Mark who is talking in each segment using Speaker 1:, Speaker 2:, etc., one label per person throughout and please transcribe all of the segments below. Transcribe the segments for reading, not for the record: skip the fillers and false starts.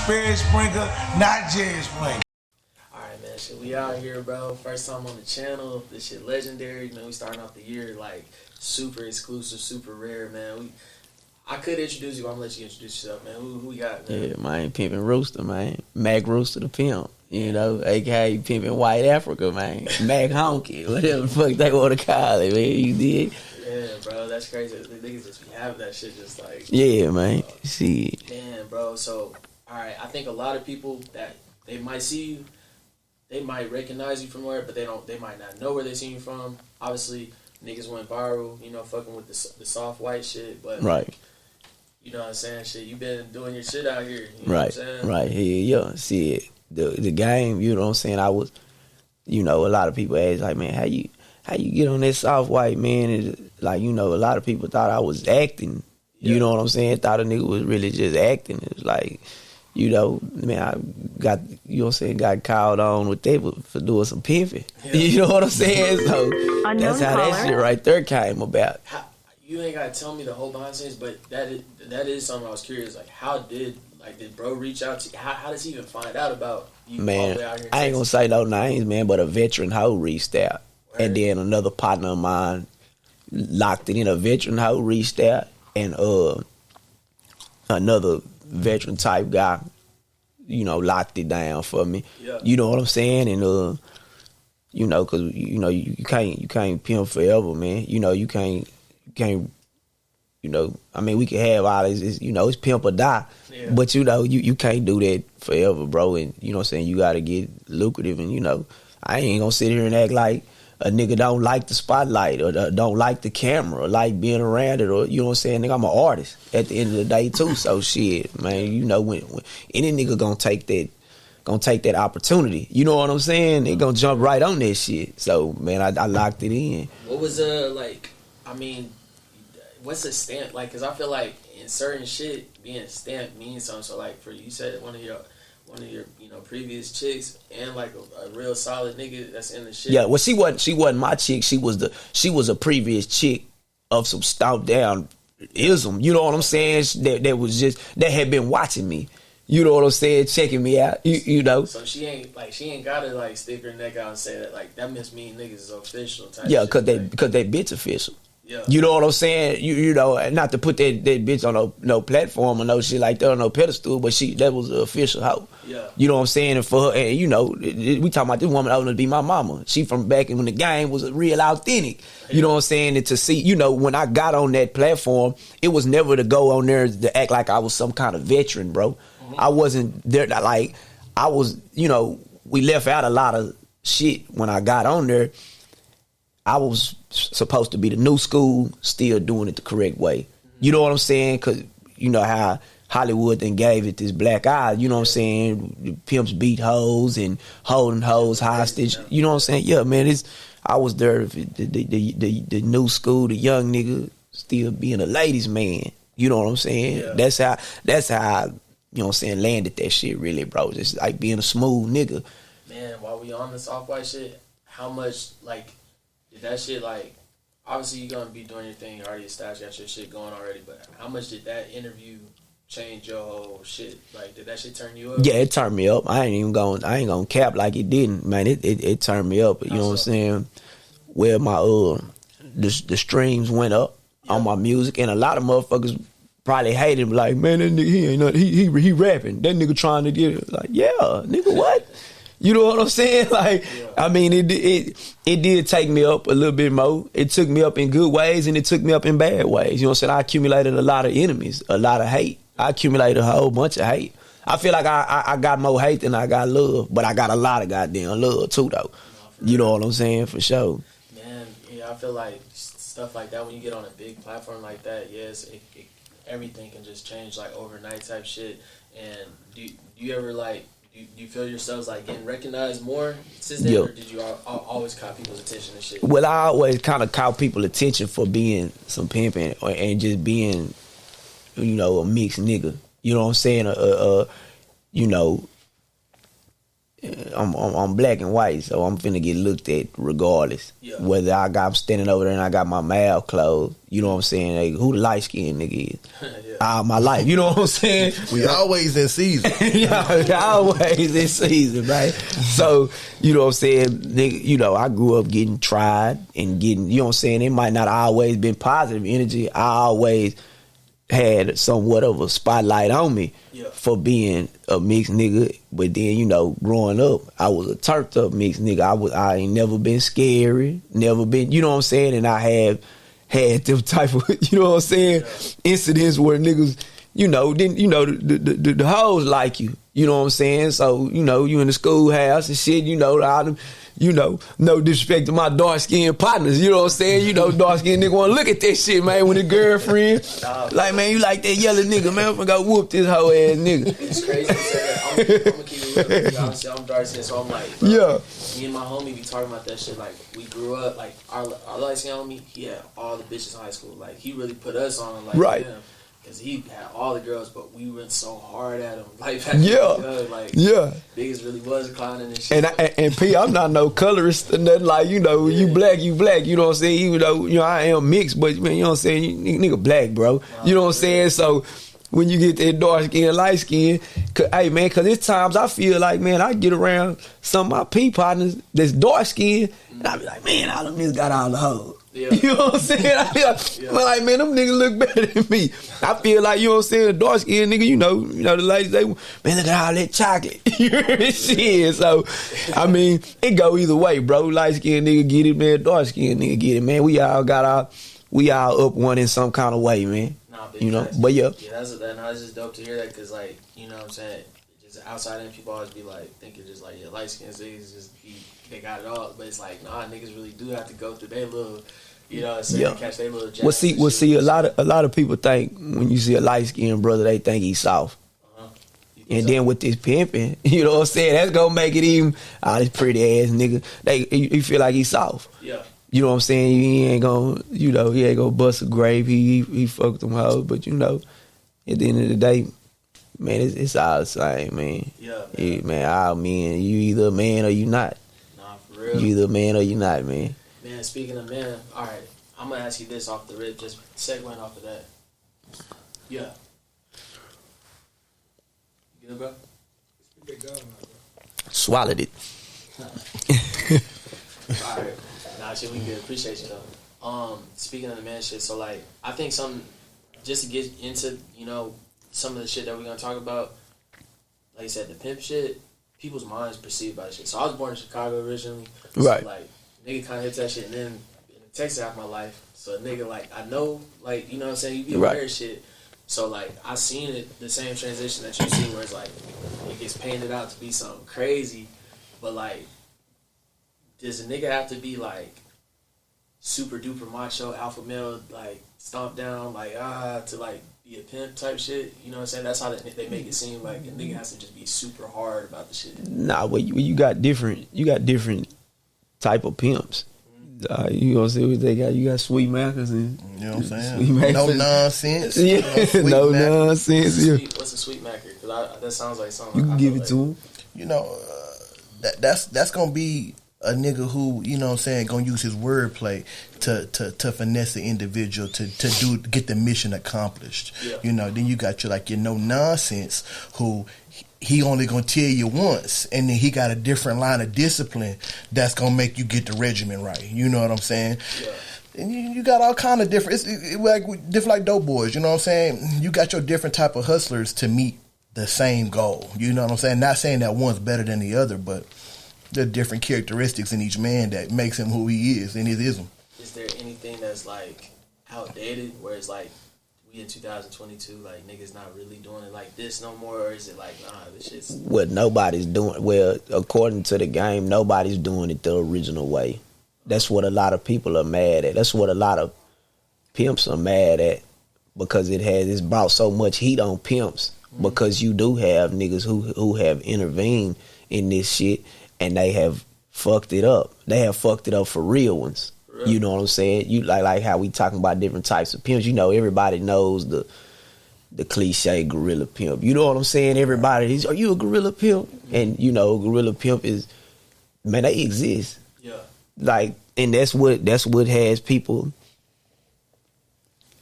Speaker 1: Sperry Sprinkler, not Jerry Sprinkler.
Speaker 2: Alright, man, shit, we out here, bro. First time on the channel. This shit legendary. You know, we starting off the year like super exclusive, super rare, man. I could introduce you, but I'm gonna let you introduce yourself, man. Who we got, man?
Speaker 3: Yeah, man, pimping Rooster, man. Mac Rooster the pimp. You know, aka pimping White Africa, man. Mac Honky, whatever the fuck they want to call it, man. You did?
Speaker 2: Yeah, bro, that's crazy. The niggas just be having that shit just like...
Speaker 3: Yeah, man. See.
Speaker 2: Man, bro, so, alright, I think a lot of people that they might see you, they might recognize you from where, but they might not know where they see you from. Obviously, niggas went viral, you know, fucking with the soft white shit, but...
Speaker 3: Right.
Speaker 2: You know what I'm saying? Shit, you been doing your shit out here. You know
Speaker 3: Right,
Speaker 2: what I'm saying?
Speaker 3: right. Yeah. See it. The game, you know what I'm saying? I was, you know, a lot of people ask, like, man, how you get on that soft white, man? And, like, you know, a lot of people thought I was acting. Yeah. You know what I'm saying? Thought a nigga was really just acting. It was like, you know, man, I got, you know what I'm saying, got called on with that for doing some pimping. Yeah. You know what I'm saying? So that's how that shit right there came about.
Speaker 2: You ain't gotta tell me the whole behind the scenes, but that is something I was curious. Like, did bro reach out to you? How does he even find out about you?
Speaker 3: Man,
Speaker 2: all the way out here
Speaker 3: I ain't gonna say no names, man, but a veteran hoe reached out. Word. And then another partner of mine locked it in. A veteran hoe reached out, and another veteran type guy, you know, locked it down for me. Yeah. You know what I'm saying? And you know, cause you know you can't pimp forever, man. You know you can't, you know, I mean, we can have all this, you know, it's pimp or die. Yeah. But, you know, you can't do that forever, bro. And, you know what I'm saying, you got to get lucrative. And, you know, I ain't going to sit here and act like a nigga don't like the spotlight or don't like the camera or like being around it or, you know what I'm saying, nigga, I'm an artist at the end of the day, too. So, shit, man, you know, when any nigga going to take that opportunity, you know what I'm saying, they going to jump right on that shit. So, man, I locked it in.
Speaker 2: What was, like, I mean... What's a stamp like? Cause I feel like in certain shit, being stamped means something. So like for you said one of your you know previous chicks and like a real solid nigga that's in the shit.
Speaker 3: Yeah, well she wasn't my chick. She was a previous chick of some stomped down ism. You know what I'm saying? That had been watching me. You know what I'm saying? Checking me out. You know.
Speaker 2: So she ain't gotta like stick her neck out and say that like that must mean niggas is official type.
Speaker 3: Yeah,
Speaker 2: shit,
Speaker 3: because they bitch official.
Speaker 2: Yeah.
Speaker 3: You know what I'm saying? You know, not to put that bitch on no platform or no shit like that or no pedestal, but that was an official hoe.
Speaker 2: Yeah.
Speaker 3: You know what I'm saying? And for her, and you know, we talking about this woman old enough to be my mama. She from back when the game was real authentic. Yeah. You know what I'm saying? And to see, you know, when I got on that platform, it was never to go on there to act like I was some kind of veteran, bro. Mm-hmm. I wasn't there. Like I was, you know, we left out a lot of shit when I got on there. I was supposed to be the new school, still doing it the correct way. You know what I'm saying? Because you know how Hollywood then gave it this black eye. You know what I'm saying? The pimps beat hoes and holding hoes hostage. You know what I'm saying? Yeah, man. I was there. The new school, the young nigga, still being a ladies' man. You know what I'm saying? Yeah. That's how you know what I'm saying, landed that shit really, bro. It's like being a smooth nigga.
Speaker 2: Man, while we on this off-white shit, how much like did that shit like? Obviously, you're gonna be doing your thing. You already established, got your shit going already. But how much did that interview change your whole shit? Like, did that shit turn you up?
Speaker 3: Yeah, it turned me up. I ain't gonna cap like it didn't, man. It turned me up. You know what I'm saying? Where my the streams went up on my music, and a lot of motherfuckers probably hated him. Like, man, that nigga he ain't nothing. He rapping. That nigga trying to get it. Like, yeah, nigga, what? You know what I'm saying? Like, yeah. I mean, it did take me up a little bit more. It took me up in good ways and it took me up in bad ways. You know what I'm saying? I accumulated a lot of enemies, a lot of hate. I accumulated a whole bunch of hate. I feel like I got more hate than I got love, but I got a lot of goddamn love too, though. You know what I'm saying? For sure.
Speaker 2: Man, yeah, I feel like stuff like that, when you get on a big platform like that, yes, everything can just change like overnight type shit. And do you ever like, do you feel yourselves like getting recognized more since then, or did you always caught people's attention and shit?
Speaker 3: Well, I always kind of caught people's attention for being some pimping and just being, you know, a mixed nigga. You know what I'm saying? You know, I'm black and white, so I'm finna get looked at regardless.
Speaker 2: Yeah.
Speaker 3: Whether I'm standing over there and I got my mouth closed, you know what I'm saying? Like, who the light skinned nigga is?
Speaker 2: Yeah.
Speaker 3: All my life, you know what I'm saying?
Speaker 4: We always in season.
Speaker 3: Yeah, always in season, right? So, you know what I'm saying, nigga, you know, I grew up getting tried and getting, you know what I'm saying, it might not always been positive energy. I always had somewhat of a spotlight on me for being a mixed nigga. But then, you know, growing up, I was a turned up mixed nigga. I ain't never been scary, never been, you know what I'm saying? And I have had them type of, you know what I'm saying, incidents where niggas, you know, then, you know, the hoes like you know what I'm saying? So, you know, you in the schoolhouse and shit, you know, all them, you know, no disrespect to my dark-skinned partners, you know what I'm saying? You know, dark-skinned nigga want to look at that shit, man, with a girlfriend. Like, man, you like that yellow nigga, man, I'm gonna go whoop this hoe ass nigga.
Speaker 2: It's crazy to say that. I'm gonna keep it real. Obviously, I'm dark-skinned, so I'm like, bro, me and my homie be talking about that shit. Like, we grew up, like, our light-skinned homie, he had all the bitches in high school. Like, he really put us on, like, damn. Cause he had all the girls, but we went so hard at him. Like, back niggas really was clowning and shit.
Speaker 3: And P, I'm not no colorist or nothing. Like, you know, you black. You know what I'm saying? Even though, you know, I am mixed, but man, you know what I'm saying? Nigga black, bro. You know what I'm saying? So when you get that dark skin, light skin, hey man, cause there's times I feel like, man, I get around some of my P partners that's dark skin, and I be like, man, all them niggas got all the hoes. Yeah. You know what I'm saying? I feel like, man, them niggas look better than me. I feel like, you know what I'm saying, dark skinned nigga, you know the ladies, they, man, look at all that chocolate. You hear me? Shit. So, I mean, it go either way, bro. Light skinned nigga get it, man. Dark skinned nigga get it, man. We all up one in some kind of way, man.
Speaker 2: Nah,
Speaker 3: you know, but yeah.
Speaker 2: Yeah, that's just dope to hear that, cause like, you know what I'm saying, just outside in people always be like, thinking just like, yeah, light skinned niggas just they got it all, but it's like, nah, niggas really do have to go through their little, you know, so catch their little jabs.
Speaker 3: Well, see, a lot of people think when you see a light skinned brother, they think he's soft. And then with this pimping, you know what I'm saying, that's gonna make it even, this pretty ass nigga, you feel like he's soft.
Speaker 2: Yeah.
Speaker 3: You know what I'm saying? He ain't gonna, you know, he ain't gonna bust a grape. He fucked them hoes, but you know, at the end of the day, man, it's all the same, man. Yeah, man. All men, you either a man or you not.
Speaker 2: Nah, for real.
Speaker 3: You either a man or you not, man.
Speaker 2: Man, speaking of men, all right, I'm gonna ask you this off the rip, just segueing off of that. Yeah. You good, bro?
Speaker 3: Swallowed it.
Speaker 2: All right. Nah, shit, we good. Appreciate you though. Speaking of the man shit, so like, I think just to get into, you know, some of the shit that we're gonna talk about, like you said, the pimp shit, people's minds perceived by shit. So I was born in Chicago originally.
Speaker 3: Right.
Speaker 2: So like, nigga kind of hits that shit, and then in Texas half my life. So nigga, like, I know, like, you know what I'm saying, you be aware of shit. So like, I seen it, the same transition that you see, where it's like, it gets painted out to be something crazy, but like, does a nigga have to be like super duper macho, alpha male, like stomp down, like to like be a pimp type shit? You know what I'm saying? That's how they make it seem like a nigga has to just be super hard about the shit.
Speaker 3: Nah, well, you got different type of pimps. You know what I'm saying? What they got? You got sweet Mackers and
Speaker 4: you know what I'm saying? No nonsense.
Speaker 3: Yeah, no nonsense. Yeah.
Speaker 2: What's a sweet Macker? Because that sounds like something
Speaker 3: you can give it
Speaker 2: like.
Speaker 3: to him.
Speaker 4: You know, that's gonna be a nigga who, you know what I'm saying, gonna use his wordplay to finesse the individual to get the mission accomplished.
Speaker 2: Yeah.
Speaker 4: You know, then you got your no nonsense who he only gonna tell you once, and then he got a different line of discipline that's gonna make you get the regimen right. You know what I'm saying?
Speaker 2: Yeah.
Speaker 4: And you got all kind of different, different like dope boys. You know what I'm saying? You got your different type of hustlers to meet the same goal. You know what I'm saying? Not saying that one's better than the other, but there are different characteristics in each man that makes him who he is, and it is him.
Speaker 2: Is there anything that's like outdated, where it's like, we in 2022, like niggas not really doing it like this no more, or is it like, nah, this shit's...
Speaker 3: Well, nobody's doing, well, according to the game, nobody's doing it the original way. That's what a lot of people are mad at. That's what a lot of pimps are mad at, because it's brought so much heat on pimps, because you do have niggas who have intervened in this shit, and they have fucked it up. They have fucked it up for real ones. Really? You know what I'm saying? You like how we talking about different types of pimps. You know, everybody knows the cliche gorilla pimp. You know what I'm saying? Everybody, are you a gorilla pimp? And you know, gorilla pimp is, man, they exist.
Speaker 2: Yeah.
Speaker 3: Like, and that's what has people.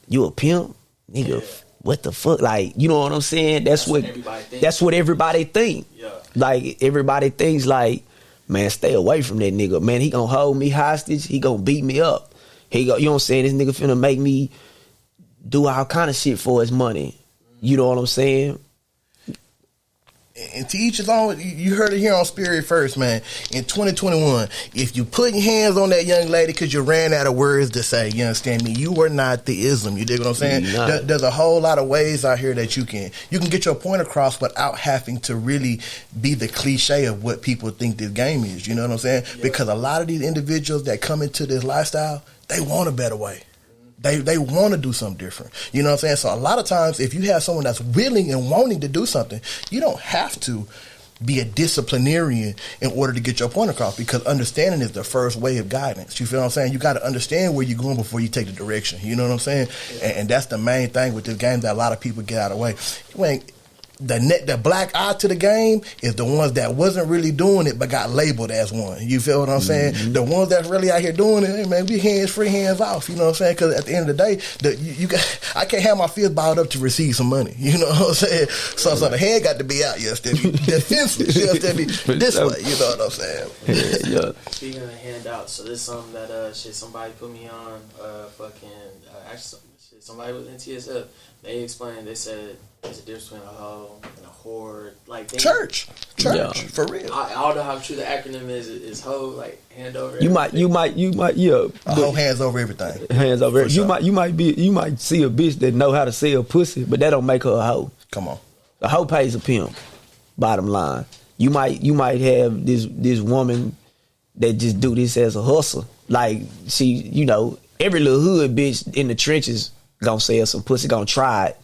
Speaker 3: You a pimp, nigga?
Speaker 2: Yeah.
Speaker 3: What the fuck? Like, you know what I'm saying? That's what everybody think.
Speaker 2: Yeah.
Speaker 3: Like, everybody thinks like, man, stay away from that nigga. Man, he gonna hold me hostage. He gonna beat me up. You know what I'm saying? This nigga finna make me do all kind of shit for his money. You know what I'm saying?
Speaker 4: And to each his own. You heard it here on Sperry first, man. In 2021, if you put your hands on that young lady because you ran out of words to say, you understand me? You are not the ism. You dig what I'm saying? There's a whole lot of ways out here that you can get your point across without having to really be the cliche of what people think this game is. You know what I'm saying? Yeah. Because a lot of these individuals that come into this lifestyle, they want a better way. They want to do something different. You know what I'm saying? So a lot of times, if you have someone that's willing and wanting to do something, you don't have to be a disciplinarian in order to get your point across, because understanding is the first way of guidance. You feel what I'm saying? You got to understand where you're going before you take the direction. You know what I'm saying? Yeah. And that's the main thing with this game that a lot of people get out of the way. The black eye to the game is the ones that wasn't really doing it but got labeled as one. You feel what I'm saying? Mm-hmm. The ones that's really out here doing it, hey man, we hands free, hands off. You know what I'm saying? Because at the end of the day, I can't have my fists balled up to receive some money. You know what I'm saying? So the hand got to be out. You understand me? Defenseless. You understand me? This way. You know what I'm saying?
Speaker 2: Yeah. Speaking of handouts, so this is something that somebody put me on. Actually, somebody with NTSF. They explained. They said there's a difference between a hoe and a whore. Like church,
Speaker 3: yeah.
Speaker 2: For real. I don't know how true the acronym is. Is hoe like hand over?
Speaker 3: You might, yeah.
Speaker 4: A hoe hands over everything.
Speaker 3: Hands over. You might see a bitch that know how to sell pussy, but that don't make her a hoe.
Speaker 4: Come on,
Speaker 3: a hoe pays a pimp. Bottom line, you might have this woman that just do this as a hustle. Like every little hood bitch in the trenches gonna sell some pussy, gonna try it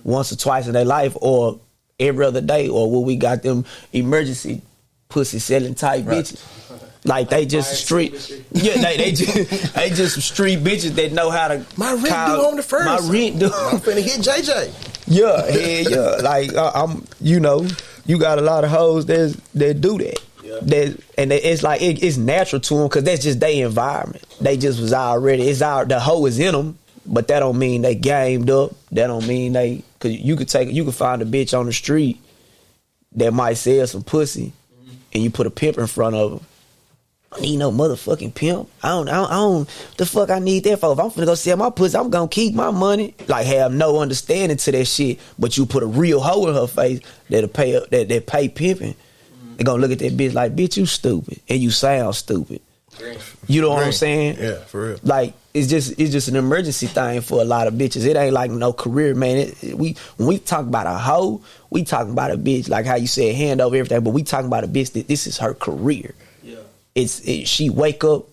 Speaker 3: once or twice in their life, or every other day, or when we got them emergency pussy selling type bitches. Like they just street, they just some street bitches that know how to.
Speaker 4: My rent due on the first.
Speaker 3: My rent due.
Speaker 4: I'm finna hit JJ.
Speaker 3: Yeah. Like you got a lot of hoes that do that. Yeah. It's like it's natural to them because that's just their environment. They just was already. The hoe is in them. But that don't mean they gamed up. That don't mean cause you could find a bitch on the street that might sell some pussy, and you put a pimp in front of them. I don't need no motherfucking pimp. I don't. The fuck I need that for? If I'm finna go sell my pussy, I'm gonna keep my money. Like have no understanding to that shit. But you put a real hoe in her face that pay pimping. They gonna look at that bitch like, bitch, you stupid, and you sound stupid. You know what I'm saying?
Speaker 4: Yeah, for real.
Speaker 3: Like it's just an emergency thing for a lot of bitches. It ain't like no career, man. When we talk about a hoe, we talking about a bitch like how you said hand over everything, but we talking about a bitch that this is her career. Yeah, she wake up,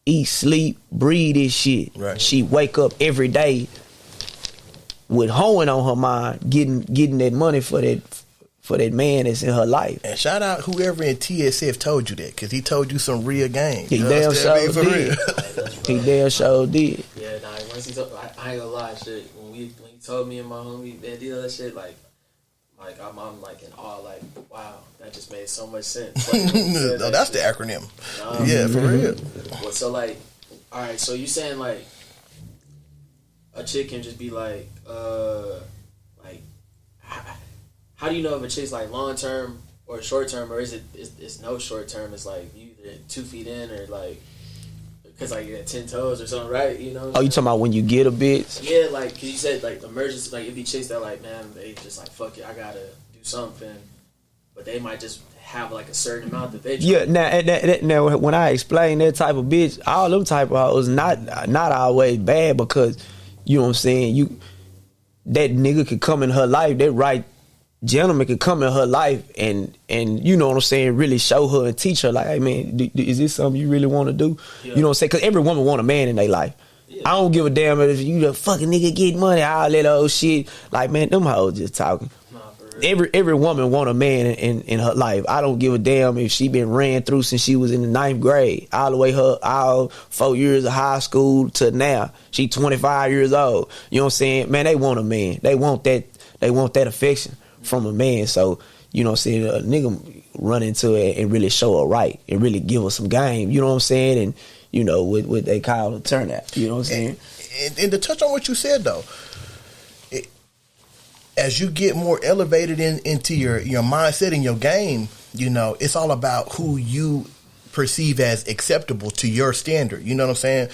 Speaker 3: eat, sleep, breathe this shit.
Speaker 4: Right.
Speaker 3: She wake up every day with hoeing on her mind, getting that money for that man that's in her life.
Speaker 4: And shout out whoever in TSF told you that, because he told you some real game.
Speaker 3: He damn sure did. He damn sure did.
Speaker 2: Yeah, once he told, I ain't gonna lie, shit. When he told me and my homie that deal that shit, like I'm like in awe, like wow, that just made so much sense. Like,
Speaker 4: no, that's the acronym. Yeah, for real.
Speaker 2: Well, so like, all right, so you saying like a chick can just be like how do you know if a chick's like long term or short term, or it's no short term? It's like you either 2 feet in or like because like you got 10 toes or something, right? You know.
Speaker 3: Oh, you talking about when you get a bitch?
Speaker 2: Yeah, like cause you said like the emergency, like it'd be chicks that like man they just like fuck it, I gotta do something, but they might just have like a certain amount that they.
Speaker 3: Yeah, now when I explain that type of bitch, all them type of hoes not always bad, because you know what I'm saying. That nigga could come in her life, that right gentleman could come in her life and you know what I'm saying, really show her and teach her like, hey man, is this something you really want to do? Yeah. You know what I'm saying? Because every woman want a man in their life. Yeah. I don't give a damn if you the fucking nigga get money, all that old shit. Like man, them hoes just talking. Every woman want a man in her life. I don't give a damn if she been ran through since she was in the 9th grade, all the way all 4 years of high school to now. She 25 years old. You know what I'm saying? Man, they want a man. They want that affection from a man. So you know what I'm saying, a nigga run into it and really show her right and really give her some game, you know what I'm saying, and you know what they call a turnout, you know what I'm saying.
Speaker 4: And to touch on what you said though, as you get more elevated into your mindset and your game, you know, it's all about who you perceive as acceptable to your standard. You know what I'm saying?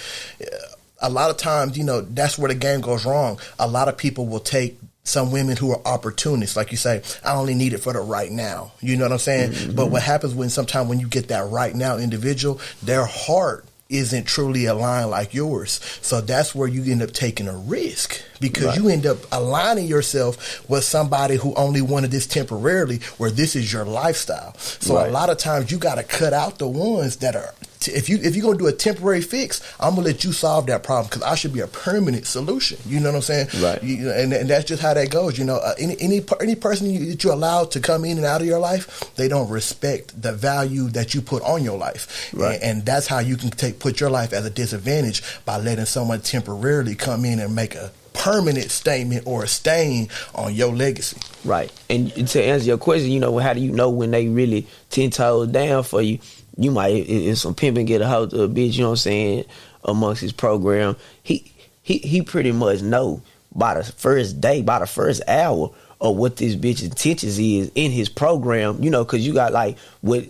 Speaker 4: A lot of times, you know, that's where the game goes wrong. A lot of people will take some women who are opportunists, like you say, I only need it for the right now. You know what I'm saying? Mm-hmm. But what happens when you get that right now individual, their heart isn't truly aligned like yours. So that's where you end up taking a risk, because you end up aligning yourself with somebody who only wanted this temporarily, where this is your lifestyle. So a lot of times you got to cut out the ones that are, if you're going to do a temporary fix, I'm going to let you solve that problem, because I should be a permanent solution. You know what I'm saying? Right. And that's just how that goes. You know, any person that you allow to come in and out of your life, they don't respect the value that you put on your life. Right. And that's how you can put your life at a disadvantage, by letting someone temporarily come in and make a permanent statement or a stain on your legacy. Right.
Speaker 3: And to answer your question, you know, how do you know when they really 10 toes down for you? You might, if some pimping get a hold of a bitch, you know what I'm saying, amongst his program, he pretty much know by the first day, by the first hour, of what this bitch's intentions is in his program, you know, because you got like what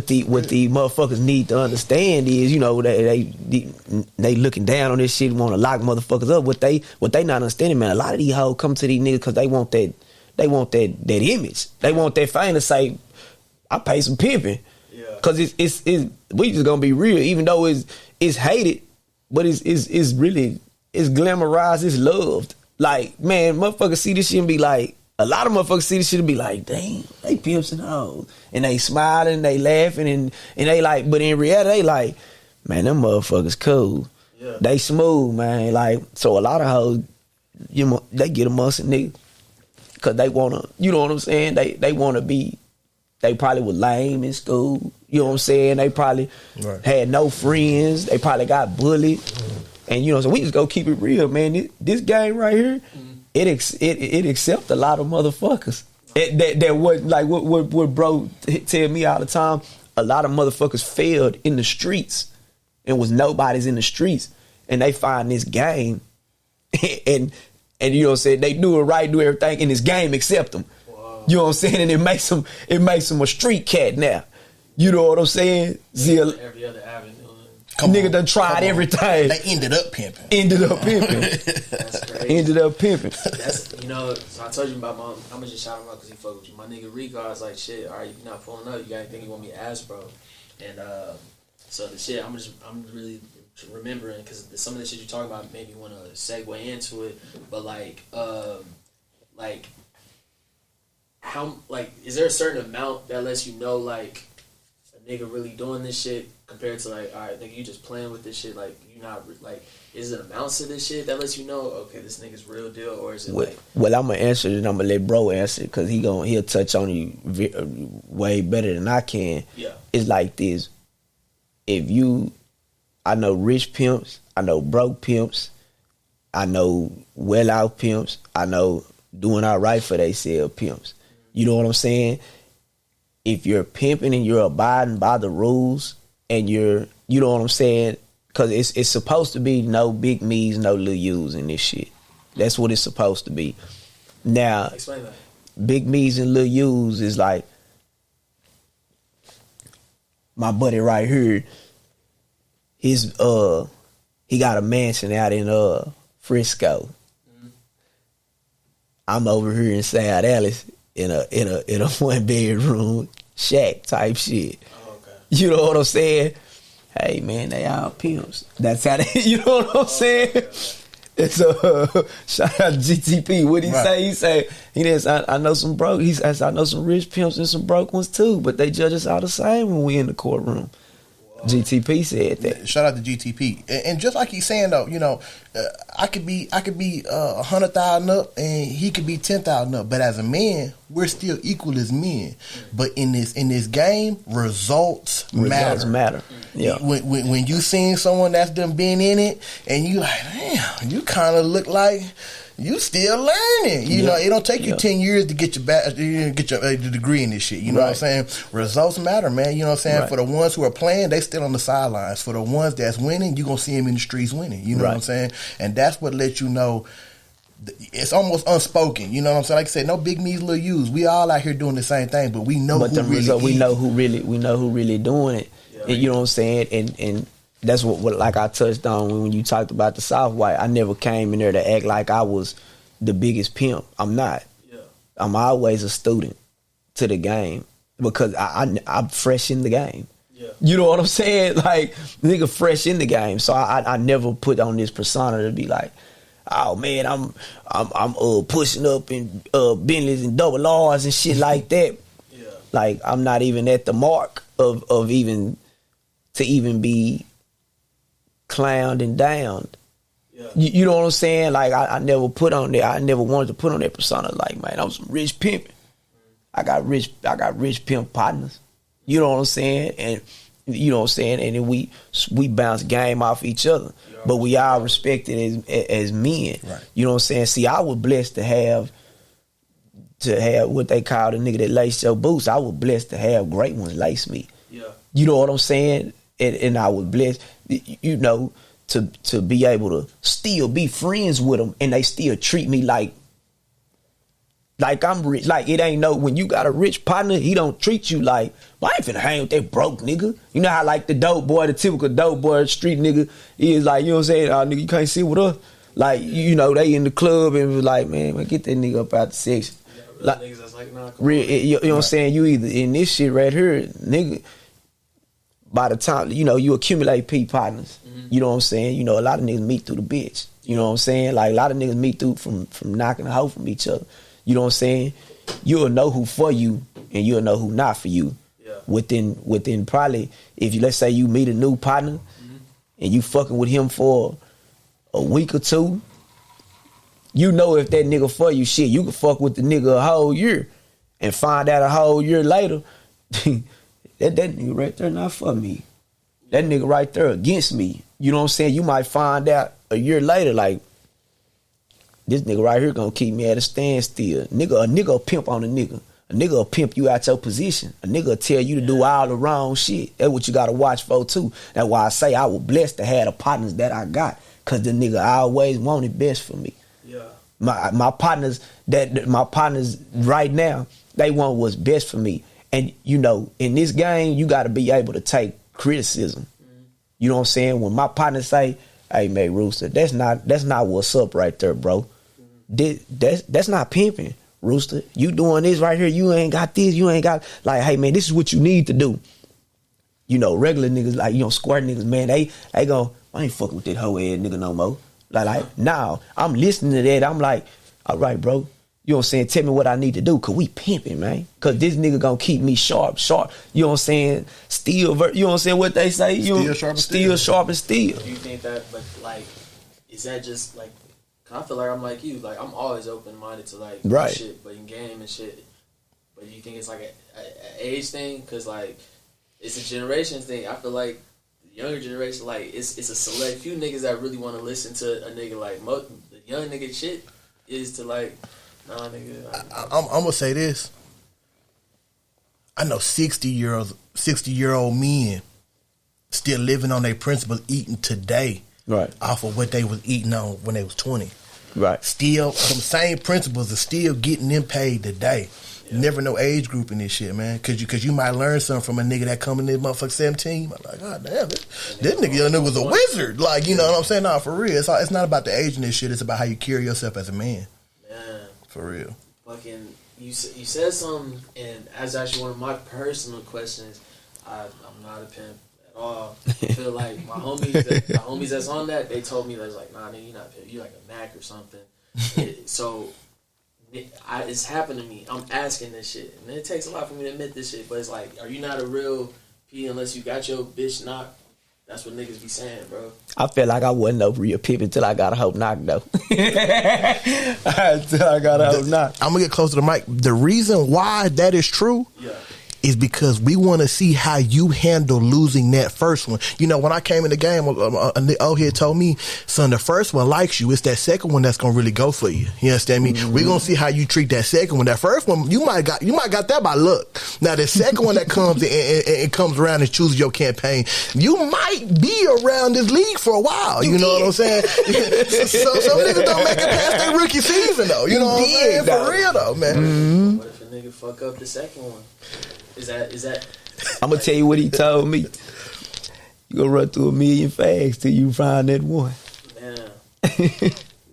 Speaker 3: the motherfuckers need to understand is, you know, they looking down on this shit, want to lock motherfuckers up. What they not understanding, man, a lot of these hoes come to these niggas because they want that image. They want that fame to say, I pay some pimping. Cause it's we just gonna be real, even though it's hated, but it's really glamorized, it's loved. Like, man, motherfuckers see this shit and be like, a lot of motherfuckers see this shit and be like, damn, they pimps and hoes, and they smiling, they laughing, and they like, but in reality they like, man, them motherfuckers cool, they smooth, man. Like, so a lot of hoes, you know, they get amongst a nigga cause they wanna, you know what I'm saying, they wanna be. They probably was lame in school. You know what I'm saying? They probably had no friends. They probably got bullied. And, you know, so we just go keep it real, man. This game right here, it accepts a lot of motherfuckers. That what, like what bro tell me all the time, a lot of motherfuckers failed in the streets and was nobody's in the streets. And they find this game and you know what I'm saying, they do it right, do everything, and this game accept them. You know what I'm saying? And it makes him a street cat now. You know what I'm saying?
Speaker 2: Every other avenue.
Speaker 3: Nigga done tried everything.
Speaker 4: They ended up pimping.
Speaker 2: That's crazy.
Speaker 3: Ended up pimping.
Speaker 2: That's, you know, so I told you about my, I'm going to just shout him out because he fuck with you. My nigga Rico, I was like, shit, all right, you're not pulling up. You got anything you want me to ask, bro? And so the shit, I'm really remembering, because some of the shit you're talking about made me want to segue into it. But how, like, is there a certain amount that lets you know, like, a nigga really doing this shit compared to, like, all right, nigga, you just playing with this shit, like, you not, like, is it amounts to this shit that lets you know, okay, this nigga's real deal, or is it
Speaker 3: well, I'm gonna answer it, and I'm gonna let bro answer it, because he'll touch on you way better than I can. Yeah. It's like this. I know rich pimps, I know broke pimps, I know well-out pimps, I know doing all right for theyself pimps. You know what I'm saying? If you're pimping and you're abiding by the rules, and you know what I'm saying? Because it's supposed to be no big me's, no little you's in this shit. That's what it's supposed to be. Now, explain that. Big me's and little you's is like my buddy right here. He got a mansion out in Frisco. Mm-hmm. I'm over here in South Dallas. In a 1 bedroom shack type shit. Oh, okay. You know what I'm saying? Hey man, they all pimps. That's how they. You know what I'm saying? Okay. It's shout out to GTP. What he say? He said I know some broke. He says I know some rich pimps and some broke ones too, but they judge us all the same when we in the courtroom. Whoa. GTP said that.
Speaker 4: Shout out to GTP. And just like he's saying though, you know, I could be 100,000 up, and he could be 10,000 up. But as a man, we're still equal as men. But in this game, results matter. Yeah. When you seen someone that's done been in it, and you like, damn, you kind of look like you still learning. You know, it don't take you 10 years to get your degree in this shit. You know what I'm saying? Results matter, man. You know what I'm saying? For the ones who are playing, they still on the sidelines. For the ones that's winning, you gonna see them in the streets winning. You know what I'm saying? And that's what lets you know. It's almost unspoken. You know what I'm saying? Like I said, no big me's, little U's. We all out here doing the same thing, but we know who really. We know who
Speaker 3: really doing it. Yeah, you know what I'm saying? And that's what like I touched on when you talked about the South White. I never came in there to act like I was the biggest pimp. I'm not. Yeah. I'm always a student to the game because I'm fresh in the game. Yeah. You know what I'm saying? Like, nigga fresh in the game. So I never put on this persona to be like, oh man, I'm pushing up in Bentleys and double R's and shit like that. Yeah. Like, I'm not even at the mark of even to even be clowned and downed. Yeah. You know what I'm saying? Like, I never put on there. I never wanted to put on that persona. Like, man, I'm some rich pimping. I got rich pimp partners. You know what I'm saying? And you know what I'm saying? And then we bounce game off each other. Yeah. But we all respected as men. Right. You know what I'm saying? See, I was blessed to have what they call the nigga that laced your boots. I was blessed to have great ones lace me. Yeah. You know what I'm saying? And I was blessed, you know, to be able to still be friends with them, and they still treat me like I'm rich. Like, it ain't no, when you got a rich partner, he don't treat you like, well, I ain't finna hang with that broke nigga. You know how like the dope boy, the typical dope boy, street nigga is like, you know what I'm saying? Oh, nigga, you can't sit with us. Like, you know, they in the club and was like, man, get that nigga up out the section. Yeah, like, niggas that's like, nah, you know what I'm saying? You either in this shit right here, nigga. By the time, you know, you accumulate P partners, you know what I'm saying? You know, a lot of niggas meet through the bitch. You know what I'm saying? Like, a lot of niggas meet through from knocking a hoe from each other. You know what I'm saying? You'll know who for you and you'll know who not for you. Yeah. Within probably, if you, let's say you meet a new partner and you fucking with him for a week or two, you know if that nigga for you, shit, you can fuck with the nigga a whole year and find out a whole year later that nigga right there not for me. That nigga right there against me. You know what I'm saying? You might find out a year later, like, this nigga right here gonna keep me at a standstill. A nigga will pimp on a nigga. A nigga will pimp you out your position. A nigga will tell you to do all the wrong shit. That's what you gotta watch for too. That's why I say I was blessed to have the partners that I got. Cause the nigga always wanted best for me. Yeah. My partners right now, they want what's best for me. And, you know, in this game, you got to be able to take criticism. You know what I'm saying? When my partner say, hey, Mac Rooster, that's not what's up right there, bro. That's not pimping, Rooster. You doing this right here. You ain't got this. You ain't got, like, hey, man, this is what you need to do. You know, regular niggas, like, you know, square niggas, man, they go, I ain't fucking with that hoe ass nigga no more. Like, now, I'm listening to that. I'm like, all right, bro. You know what I'm saying? Tell me what I need to do, cause we pimping, man. Cause this nigga gonna keep me sharp. You know what I'm saying? Still, you know what I'm saying? What they say? Still sharp and steel.
Speaker 2: Do you think that, but like, is that just like? Cause I feel like I'm like you. Like, I'm always open minded to like shit, but in game and shit. But you think it's like a age thing? Cause like, it's a generation thing. I feel like the younger generation, like, it's a select few niggas that really want to listen to a nigga. Like, the young nigga shit is to like. Nah, nigga.
Speaker 4: I'm gonna say this. I know 60-year-old men still living on their principles, eating today, right, off of what they was eating on when they was 20. Right. Still, some same principles are still getting them paid today. Yeah. Never no age group in this shit, man. Cause you might learn something from a nigga that come in this motherfucker 17. I'm like, God damn it, this nigga was a wizard. Like, you know what I'm saying? Nah, for real. It's not about the age in this shit. It's about how you carry yourself as a man. For real. Fucking,
Speaker 2: you said something, and that's actually one of my personal questions. I'm not a pimp at all. I feel like my homies that's on that, they told me that's like, nah, nigga, you're not a pimp. You like a Mac or something. It's happened to me. I'm asking this shit, and it takes a lot for me to admit this shit. But it's like, are you not a real P unless you got your bitch knocked? That's what niggas be saying, bro.
Speaker 3: I feel like I wasn't no real pimp until I got a hope knock, though. Until I got a hope knock.
Speaker 4: I'm going to get close to the mic. The reason why that is true is because we want to see how you handle losing that first one. You know, when I came in the game, the old head told me, son, the first one likes you. It's that second one that's going to really go for you. You understand me? We're going to see how you treat that second one. That first one, you might got that by luck. Now, the second one that comes and comes around and chooses your campaign, you might be around this league for a while. You know what I'm saying? So some niggas don't make it past their rookie season, though. You know what I'm saying? For real, though, man.
Speaker 2: What if a nigga fuck up the second one? Is that?
Speaker 3: I'm gonna tell you what he told me. You gonna run through a million fags till you find that one.
Speaker 2: Man.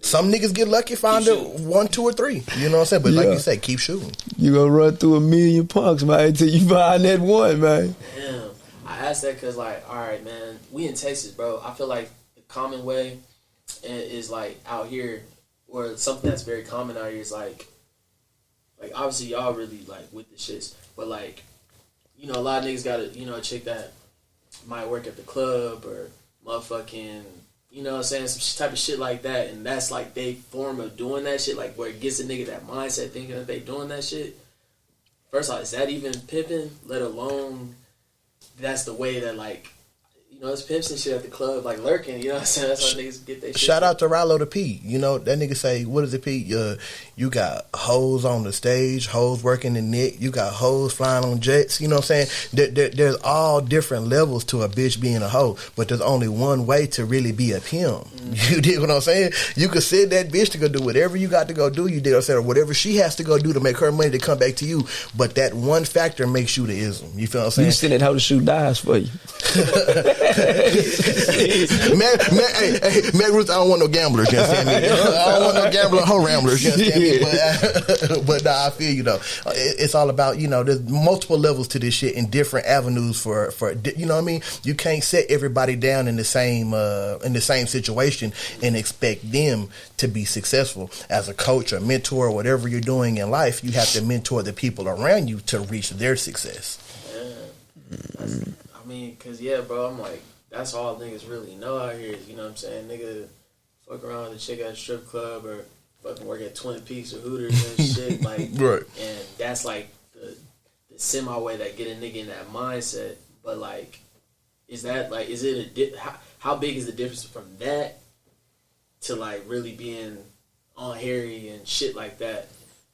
Speaker 4: Some niggas get lucky, find it 1, 2, or 3. You know what I'm saying? But like you said, keep shooting.
Speaker 3: You gonna run through a million punks, man, until you find that one, man.
Speaker 2: Damn. I asked that because, like, all right, man, we in Texas, bro. I feel like the common way is like out here, or something that's very common out here is like obviously y'all really like with the shits, but like, you know, a lot of niggas got a chick that might work at the club or motherfucking, you know what I'm saying, some type of shit like that, and that's like they form of doing that shit, like where it gets a nigga that mindset thinking that they doing that shit. First off, is that even pimping? Let alone that's the way that, like, you know, it's pimps and shit at the club, like lurking, you know what I'm saying? That's how niggas get their shit.
Speaker 4: Shout out to Rallo the P. You know, that nigga say, what is it, P? You got hoes on the stage, hoes working the net, you got hoes flying on jets, you know what I'm saying? There's all different levels to a bitch being a hoe, but there's only one way to really be a pimp. You dig what I'm saying? You could send that bitch to go do whatever you got to go do, you dig what I'm saying, or whatever she has to go do to make her money to come back to you, but that one factor makes you the ism. You feel what I'm saying?
Speaker 3: You send that hoe to shoot dice for you.
Speaker 4: Mac Rooster, I don't want no gamblers, you understand me? I don't want no gambler hoe ramblers, you understand me? But nah, I feel you though. It's all about, you know, there's multiple levels to this shit and different avenues for you know what I mean? You can't set everybody down in the same situation and expect them to be successful. As a coach or mentor or whatever you're doing in life, you have to mentor the people around you to reach their success.
Speaker 2: Yeah. I mean, cause yeah, bro, I'm like, that's all niggas really know out here is, you know what I'm saying, nigga fuck around with a chick at a strip club or fucking work at Twin Peaks or Hooters and shit, like,
Speaker 4: right.
Speaker 2: And that's like the semi way that get a nigga in that mindset. But like, is that like, is it how big is the difference from that to like really being on Harry and shit like that?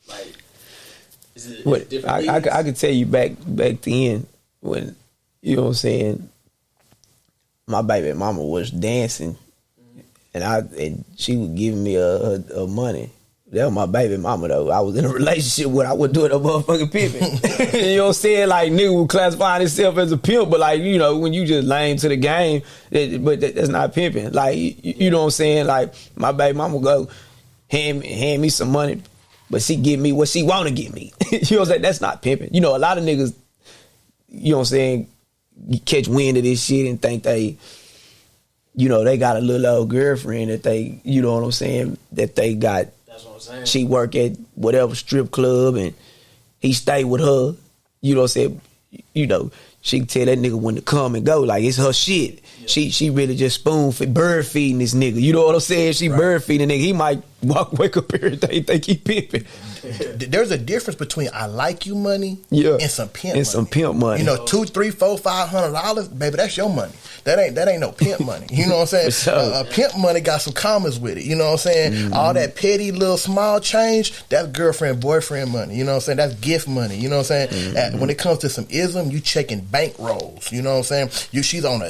Speaker 2: Like, is it different?
Speaker 3: I could tell you back then when, you know what I'm saying, my baby mama was dancing, and she was giving me her money. That was my baby mama though. I was in a relationship with. I wasn't doing a motherfucking pimping. You know what I'm saying? Like, nigga would classify himself as a pimp, but like, you know, when you just lame to the game, that's not pimping. Like, you know what I'm saying? Like, my baby mama go hand me some money, but she give me what she want to give me. You know what I'm saying? That's not pimping. You know, a lot of niggas, you know what I'm saying, catch wind of this shit and think they, you know, they got a little old girlfriend that they, you know what I'm saying, that they got.
Speaker 2: That's what I'm saying. She
Speaker 3: work at whatever strip club and he stay with her. You know what I'm saying? You know, she can tell that nigga when to come and go. Like, it's her shit. Yeah. She really just bird feeding this nigga. You know what I'm saying? She bird feeding the nigga. He might wake up here and think he pimping.
Speaker 4: There's a difference between I like you money and some pimp money.
Speaker 3: Some pimp money.
Speaker 4: You know, $200, $300, $400, $500, baby, that's your money. That ain't no pimp money. You know what I'm saying? Pimp money got some commas with it. You know what I'm saying? Mm-hmm. All that petty little small change, that's girlfriend, boyfriend money. You know what I'm saying? That's gift money. You know what I'm saying? Mm-hmm. When it comes to some ism, you checking bank rolls. You know what I'm saying? She's on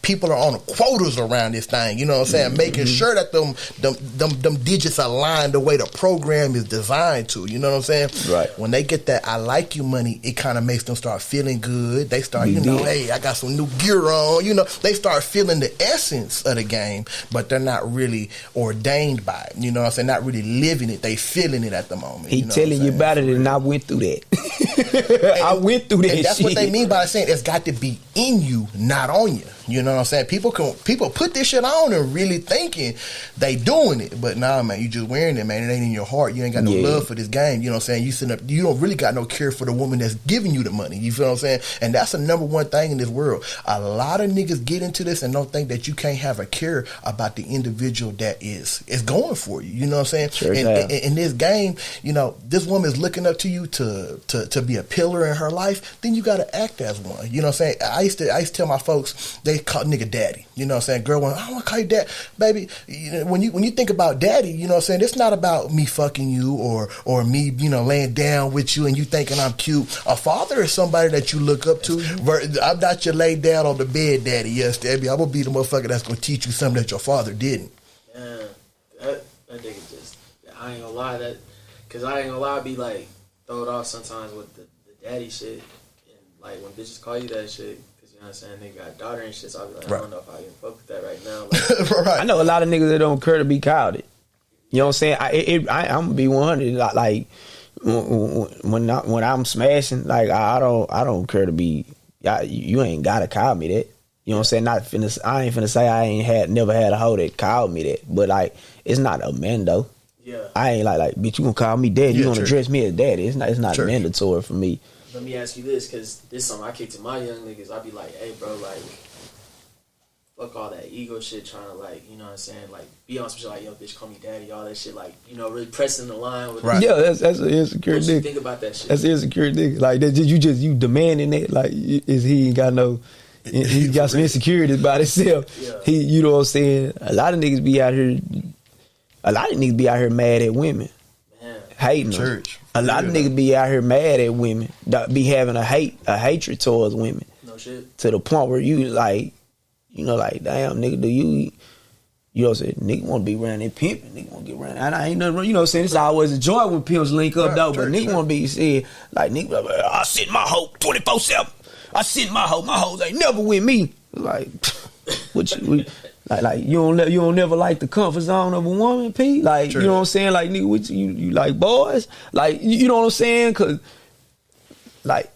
Speaker 4: people are on the quotas around this thing. You know what I'm saying? Mm-hmm. Making sure that them digits align the way the program is designed to. You know what I'm saying?
Speaker 3: Right.
Speaker 4: When they get that I like you money, it kind of makes them start feeling good. They start, hey, I got some new gear on. You know, they start feeling the essence of the game, but they're not really ordained by it. You know what I'm saying? Not really living it. They feeling it at the moment.
Speaker 3: He telling you about it, and I went through that. I went through that.
Speaker 4: And that's
Speaker 3: shit.
Speaker 4: what they mean by saying it's got to be in you, not on you. You know what I'm saying? People put this shit on and really thinking they doing it, but nah, man, you just wearing it, man. It ain't in your heart. You ain't got no love for this game. You know what I'm saying? You sitting up, you don't really got no care for the woman that's giving you the money. You feel what I'm saying? And that's the number one thing in this world. A lot of niggas get into this and don't think that you can't have a care about the individual that is going for you. You know what I'm saying?
Speaker 3: Sure,
Speaker 4: and in this game, you know, this woman is looking up to you to be a pillar in her life. Then you got to act as one. You know what I'm saying? I used to tell my folks, they call nigga daddy. You know what I'm saying? Girl, I don't want to call you dad, baby. You know, when you think about daddy, you know what I'm saying? It's not about me fucking you or me, you know, laying down with you and you thinking I'm cute. A father is somebody that you look up to. I'm not your lay down on the bed daddy. Yes, Debbie, I'm gonna be the motherfucker that's gonna teach you something that your father didn't.
Speaker 2: Yeah, that nigga just, I ain't gonna lie, cause I ain't gonna lie, I be like throwed off sometimes with the daddy shit, and like when bitches call you that shit. You know what I'm saying? They got a daughter and shit, so I'll be like, I don't know if I can fuck with that right now. Like,
Speaker 3: right. I know a lot of niggas that don't care to be called it. You know what I'm saying? I'm gonna be 100. Like when I'm smashing, like I don't care to be. You ain't gotta call me that. You know what I'm saying? I ain't finna say I never had a hoe that called me that. But like, it's not a man though.
Speaker 2: Yeah.
Speaker 3: I ain't like, bitch, you gonna call me daddy? You gonna address me as daddy? It's not mandatory for me.
Speaker 2: Let me ask you this, because this is something I kick to my young niggas. I be like, hey, bro, like, fuck all that ego shit, trying to, like, you know what I'm saying, like, be on some shit like, yo, bitch, call me daddy, all that shit, like, you know, really pressing the line with
Speaker 3: Yeah, that's an insecure nigga.
Speaker 2: What you think about that shit?
Speaker 3: That's an insecure nigga. Like, you demanding that, like, is he ain't got no, he got some insecurities about himself.
Speaker 2: Yeah.
Speaker 3: You know what I'm saying? A lot of niggas be out here mad at women.
Speaker 2: Man.
Speaker 3: Hating them. A lot of niggas be out here mad at women, be having a hatred towards women.
Speaker 2: No shit.
Speaker 3: To the point where you like, you know, like, damn, nigga, do you know what I'm saying? Nigga want to be around that pimping. Nigga want to get around. And I ain't nothing wrong. You know what I'm saying? It's always a joy when pimps link up, though. But nigga want to be said, like, nigga, I sit my hoe 24/7. I sit my hoe. My hoes ain't never with me. Like, what you... Like you don't never like the comfort zone of a woman, P. Like, you know what I'm saying? Like, nigga, what you like boys? Like, you know what I'm saying? Cause like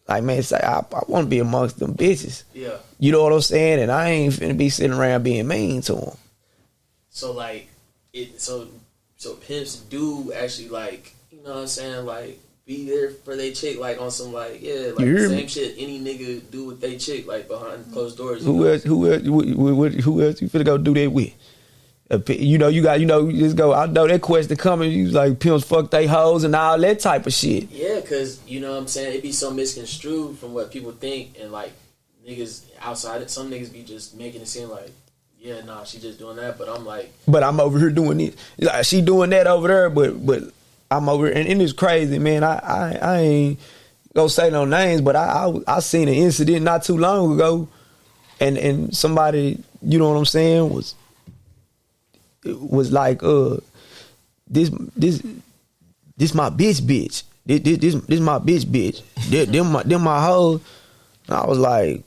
Speaker 3: man, say I want to be amongst them bitches.
Speaker 2: Yeah. You
Speaker 3: know what I'm saying? And I ain't finna be sitting around being mean to them.
Speaker 2: So like so pimps do actually, like, you know what I'm saying, like, be there for they chick, like, on some, like, yeah, like, the same shit any nigga do with they chick, like, behind closed doors. Who else you
Speaker 3: finna go do that with? You just go, I know that question coming, you like, pimps fuck they hoes and all that type of shit.
Speaker 2: Yeah, because, you know what I'm saying, it be so misconstrued from what people think, and, like, niggas outside it, some niggas be just making it seem like, yeah, nah, she just doing that, but I'm like...
Speaker 3: But I'm over here doing it. Like, she doing that over there, but I'm over, and it's crazy, man. I ain't gonna say no names, but I seen an incident not too long ago, and somebody, you know what I'm saying, was like, this my bitch. This my bitch. Them my hoes. And I was like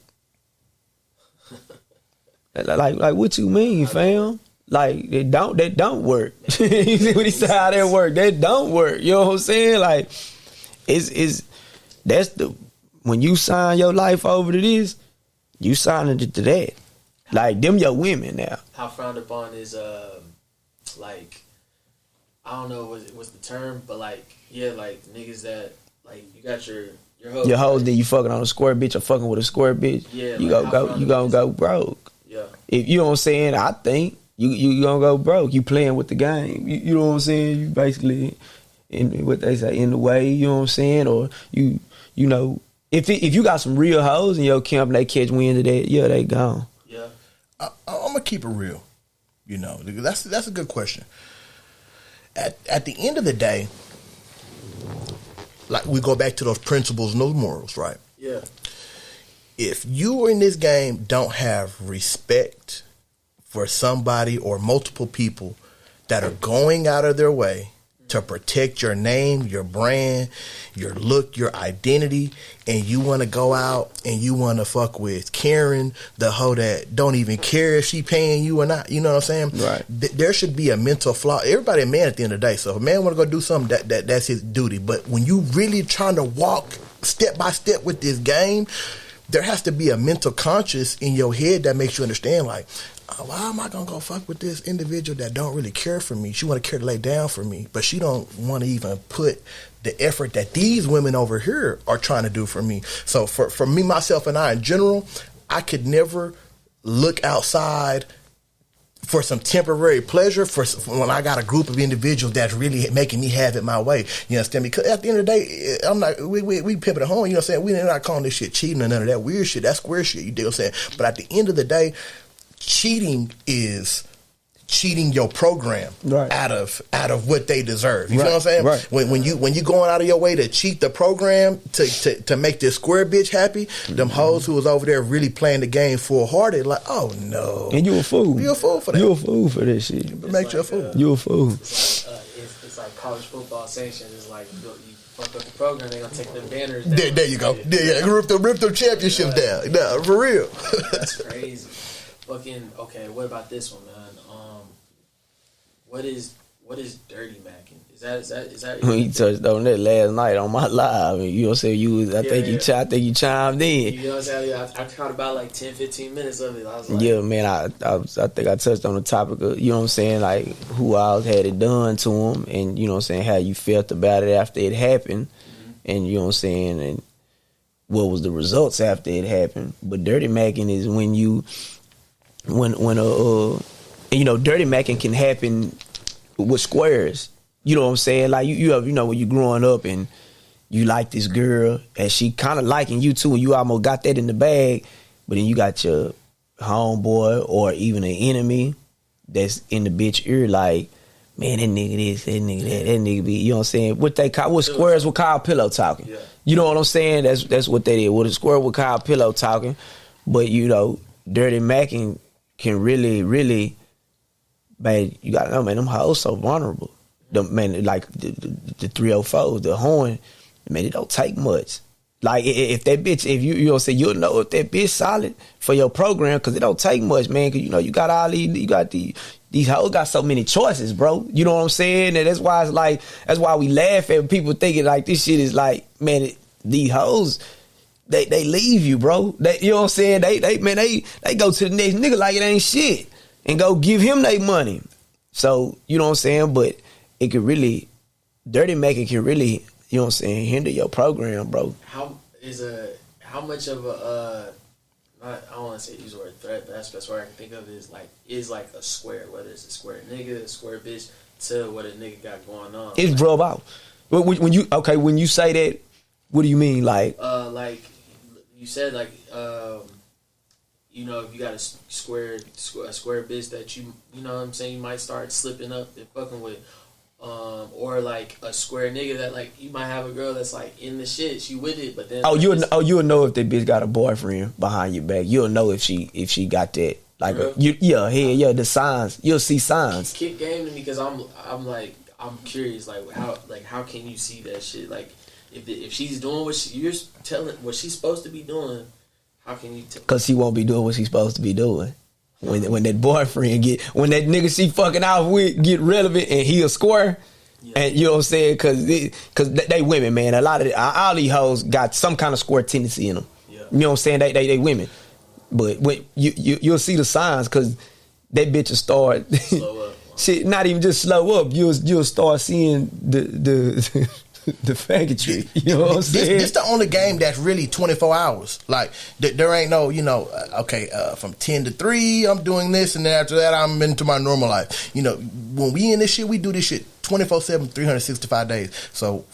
Speaker 3: what you mean, fam? Like, that don't work. You see what he said? How that work? That don't work. You know what I'm saying? Like, when you sign your life over to this, you signing it to that. Like, them your women now.
Speaker 2: How frowned upon is like, I don't know what's the term, but like, yeah, like niggas that, like, you got your hoes.
Speaker 3: Your hoes, then you fucking on a square bitch or fucking with a square bitch.
Speaker 2: Yeah,
Speaker 3: you
Speaker 2: like,
Speaker 3: gonna go broke.
Speaker 2: Yeah.
Speaker 3: If you know what I'm saying, I think you gonna go broke. You playing with the game. You know what I'm saying? You basically in what they say, in the way, you know what I'm saying? Or you know, if you got some real hoes in your camp and they catch wind of that, yeah, they gone.
Speaker 2: Yeah.
Speaker 4: I'm gonna keep it real. You know, that's a good question. At the end of the day, like, we go back to those principles and those morals, right?
Speaker 2: Yeah.
Speaker 4: If you in this game don't have respect for somebody or multiple people that are going out of their way to protect your name, your brand, your look, your identity, and you want to go out and you want to fuck with Karen, the hoe that don't even care if she paying you or not, you know what I'm saying?
Speaker 3: Right.
Speaker 4: There should be a mental flaw. Everybody a man at the end of the day. So if a man want to go do something, that's his duty. But when you really trying to walk step by step with this game, there has to be a mental conscious in your head that makes you understand, like, why am I gonna go fuck with this individual that don't really care for me? She want to care to lay down for me, but she don't want to even put the effort that these women over here are trying to do for me. So for me, myself, and I in general, I could never look outside for some temporary pleasure for when I got a group of individuals that's really making me have it my way. You understand me? Because at the end of the day, I'm not, we pimping at home, you know what I'm saying? We're not calling this shit cheating or none of that weird shit. That's square shit, you dig what I'm saying? But at the end of the day, cheating is cheating your program out of what they deserve. You know what I'm saying?
Speaker 3: Right.
Speaker 4: When you going out of your way to cheat the program to make this square bitch happy, them hoes who was over there really playing the game full hearted, like, oh no.
Speaker 3: And you a fool.
Speaker 4: You a fool for that.
Speaker 3: You a fool for this shit.
Speaker 4: Make you a fool.
Speaker 3: You a fool.
Speaker 2: It's like college football sanctions. It's like you fuck up the program, they gonna take them banners down.
Speaker 4: There you go. Yeah, rip them championships down. No, for real.
Speaker 2: That's crazy. Fucking okay. What about this one, man? What is dirty macking? Is that?
Speaker 3: When you touched on that last night on my live, you know what I'm saying? I think you chimed in.
Speaker 2: You know what I'm saying? I caught about like 10-15 minutes of it. I was like,
Speaker 3: yeah, man. I think I touched on the topic of, you know what I'm saying, like who else had it done to him, and you know what I'm saying, how you felt about it after it happened, and you know what I'm saying, and what was the results after it happened. But dirty macking is when you know, dirty macking can happen with squares. You know what I'm saying? Like you have, you know, when you growing up and you like this girl and she kind of liking you too, and you almost got that in the bag, but then you got your homeboy or even an enemy that's in the bitch ear like, man, that nigga this, that nigga that nigga be, you know what I'm saying? What squares would call pillow talking. Yeah. You know what I'm saying? That's what they did. What a square would call pillow talking. But you know, dirty macking can really, man, you gotta know, man, them hoes so vulnerable. Man, like the 304s, the horn, man, it don't take much. Like if that bitch, if you know, say you'll know if that bitch solid for your program, because it don't take much, man. Because you know you got all these hoes got so many choices, bro. You know what I'm saying? And that's why it's like, that's why we laugh at people thinking like this shit is like, man, these hoes. They leave you, bro. You know what I'm saying? They go to the next nigga like it ain't shit and go give him their money. So, you know what I'm saying? But it could really, dirty macking can really, you know what I'm saying, hinder your program, bro.
Speaker 2: How much of a, I don't want to say use the word threat, but that's the best word I can think of is like a square, whether it's a square nigga, a square bitch, to what a nigga got going on.
Speaker 3: It's rub out. When you say that, what do you mean? Like
Speaker 2: you said, like, you know, if you got a square bitch that you know what I'm saying, you might start slipping up and fucking with, or like a square nigga that like you might have a girl that's like in the shit, she with it, but then
Speaker 3: you'll know if that bitch got a boyfriend behind your back. You'll know if she got that. Like the signs. You'll see signs.
Speaker 2: Kick game to me because I'm curious, like how can you see that shit? Like if she's doing what you're telling what she's supposed to be doing, how can you tell? Because
Speaker 3: she won't be doing what she's supposed to be doing. When that boyfriend when that nigga she fucking out with get relevant and he a square, and you know what I'm saying? Because they women, man. A lot of all these hoes got some kind of square tendency in them. Yeah. You know what I'm saying? They women, but when you'll see the signs because that bitch will start slow up. Shit, not even just slow up. You'll start seeing the the faggotry. You know what I'm saying?
Speaker 4: This the only game that's really 24 hours. Like, there ain't no, you know, from 10 to 3, I'm doing this, and then after that, I'm into my normal life. You know, when we in this shit, we do this shit 24/7, 365 days. So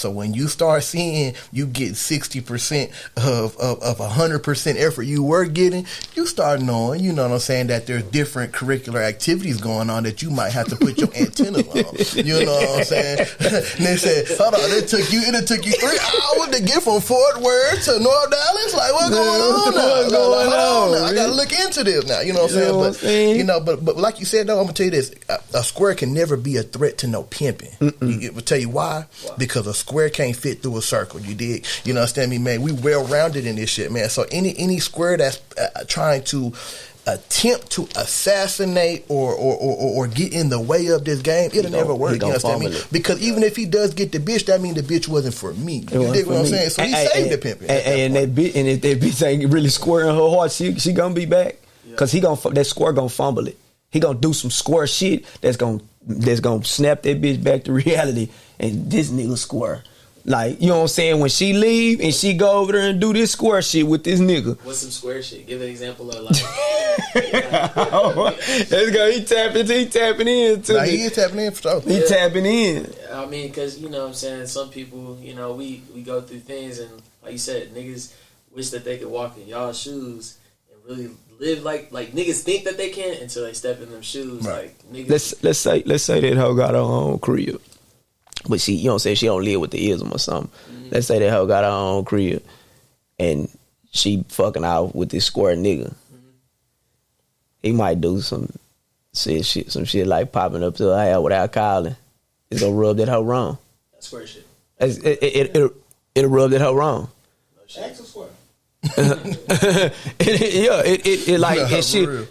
Speaker 4: when you start seeing you get 60% of 100% effort you were getting, you start knowing, you know what I'm saying, that there's different curricular activities going on that you might have to put your antennas on. You know what I'm saying? And they said, hold on, it took you 3 hours to get from Fort Worth to North Dallas. Like, what's going on now? What's going on? I gotta look into this now. You know what I'm saying? But you know, but like you said, though, I'm gonna tell you this: a square can never be a threat to no pimping. It will tell you why? Because a square can't fit through a circle. You dig? You know, understand me, man? We well rounded in this shit, man. So any square that's trying to attempt to assassinate or get in the way of this game, it'll never work. You understand me? Because even if he does get the bitch, that means the bitch wasn't for me. You dig what I'm saying? So he saved the pimping.
Speaker 3: And if that bitch ain't really squaring her heart, she gonna be back. Cause that square gonna fumble it. He gonna do some square shit that's gonna snap that bitch back to reality. And this nigga square. Like, you know what I'm saying? When she leave and she go over there and do this square shit with this nigga.
Speaker 2: What's some square shit? Give an example of like.
Speaker 3: Let's go. He tapping in.
Speaker 4: Nah, he is tapping in for sure.
Speaker 3: He tapping in.
Speaker 2: I mean, because, you know what I'm saying, some people, you know, we go through things and, like you said, niggas wish that they could walk in y'all's shoes and really live like niggas think that they can until they step in them shoes. Right. Like, niggas.
Speaker 3: Let's say that hoe got her own crib. But she, you know what I'm saying, she don't live with the ism or something. Mm-hmm. Let's say that hoe got her own crib and she fucking out with this square nigga. Mm-hmm. He might do some shit like popping up to her house without calling. It's gonna rub that hoe wrong.
Speaker 2: That's square shit.
Speaker 3: It'll rub that hoe wrong.
Speaker 2: No shit. Ask a square.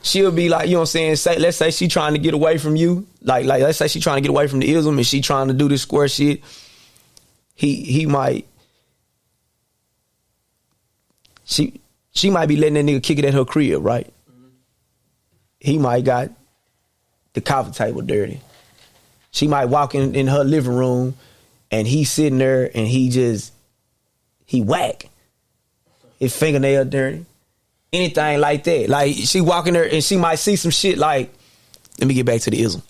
Speaker 3: She'll be like, you know what I'm saying, let's say she trying to get away from you, like let's say she trying to get away from the ism and she trying to do this square shit. He might she might be letting that nigga kick it at her crib, right? Mm-hmm. He might got the coffee table dirty. She might walk in her living room and he's sitting there and he whack. His fingernail dirty. Anything like that. Like, she walking there and she might see some shit like, let me get back to the ism.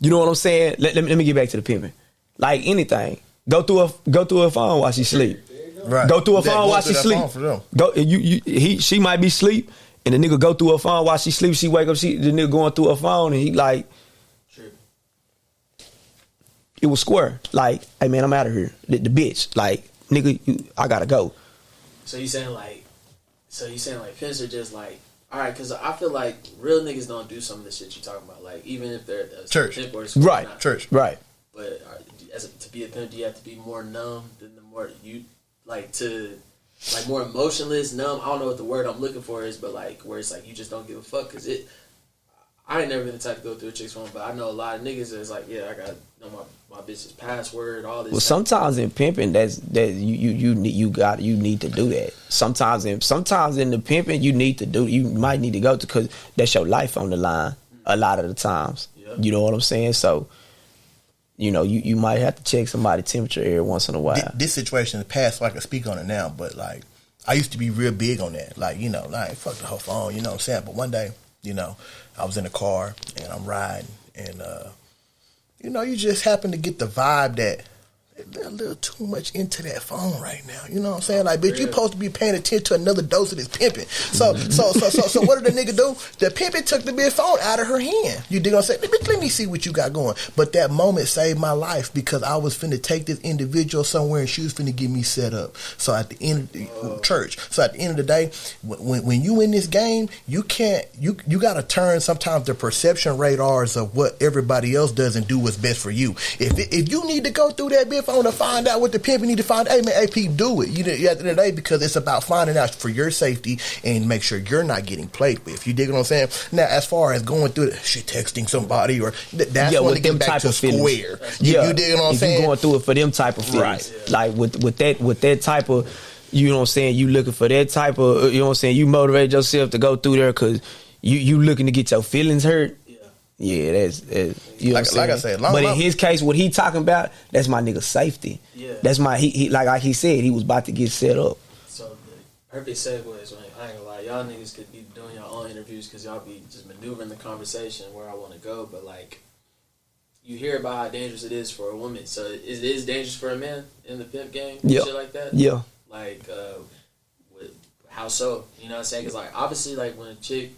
Speaker 3: You know what I'm saying? Let me get back to the pimping. Like, anything. Go through her phone while she sleep.
Speaker 4: Right.
Speaker 3: Go through her phone while she sleep. She might be asleep and the nigga go through her phone while she sleep. She wake up, the nigga going through her phone and he like, it was square. Like, hey man, I'm out of here. The bitch. Like, nigga, I gotta go.
Speaker 2: So you saying pimps are just like, all right, because I feel like real niggas don't do some of the shit you talking about. Like, even if they're a
Speaker 4: church,
Speaker 2: pimp or
Speaker 4: right,
Speaker 2: not.
Speaker 4: Church,
Speaker 3: right.
Speaker 2: But to be a pimp, do you have to be more numb than the more you more emotionless, numb? I don't know what the word I'm looking for is, but like where it's like you just don't give a fuck because I ain't never been the type to go through a chick's phone, but I know a lot of niggas that's like, yeah, I gotta know my bitch's password, all this.
Speaker 3: Well, sometimes in pimping, you need to do that. Sometimes in the pimping, you might need to go to because that's your life on the line. A lot of the times, yep. You know what I'm saying. So, you know, you might have to check somebody's temperature every once in a while.
Speaker 4: This situation is past, so I can speak on it now. But like, I used to be real big on that. Like, you know, like fuck the whole phone. You know what I'm saying. But one day, you know, I was in a car and I'm riding and, you know, you just happen to get the vibe that they're a little too much into that phone right now. You know what I'm saying? Like, bitch, you supposed to be paying attention to another dose of this pimping. So what did the nigga do? The pimping took the bitch phone out of her hand. You dig what I'm saying? Bitch, let me see what you got going. But that moment saved my life because I was finna take this individual somewhere and she was finna get me set up. So at the end of the church. So at the end of the day, when you in this game, you can't, you gotta turn sometimes the perception radars of what everybody else does and do what's best for you. If you need to go through that bitch phone to find out what the pimp need to find, hey man, AP, do it. You know, at the end of the day, because it's about finding out for your safety and make sure you're not getting played with. You dig what I'm saying? Now, as far as going through it, shit, texting somebody or that's when to get back to square. You dig what I'm saying?
Speaker 3: You going through it for them type of feelings, right? Like with that type of, you know what I'm saying? You looking for that type of, you know what I'm saying? You motivate yourself to go through there because you looking to get your feelings hurt. Yeah, that's you know
Speaker 4: like I said.
Speaker 3: But in his case, what he talking about, that's my nigga's safety. Yeah, that's my he like he said, he was about to get set up.
Speaker 2: So the perfect segue is, I ain't gonna lie, y'all niggas could be doing your own interviews because y'all be just maneuvering the conversation where I want to go. But like, you hear about how dangerous it is for a woman. So it is dangerous for a man in the pimp game. Yeah, shit like that.
Speaker 3: Yeah,
Speaker 2: like how so? You know what I'm saying? Because like obviously, like when a chick,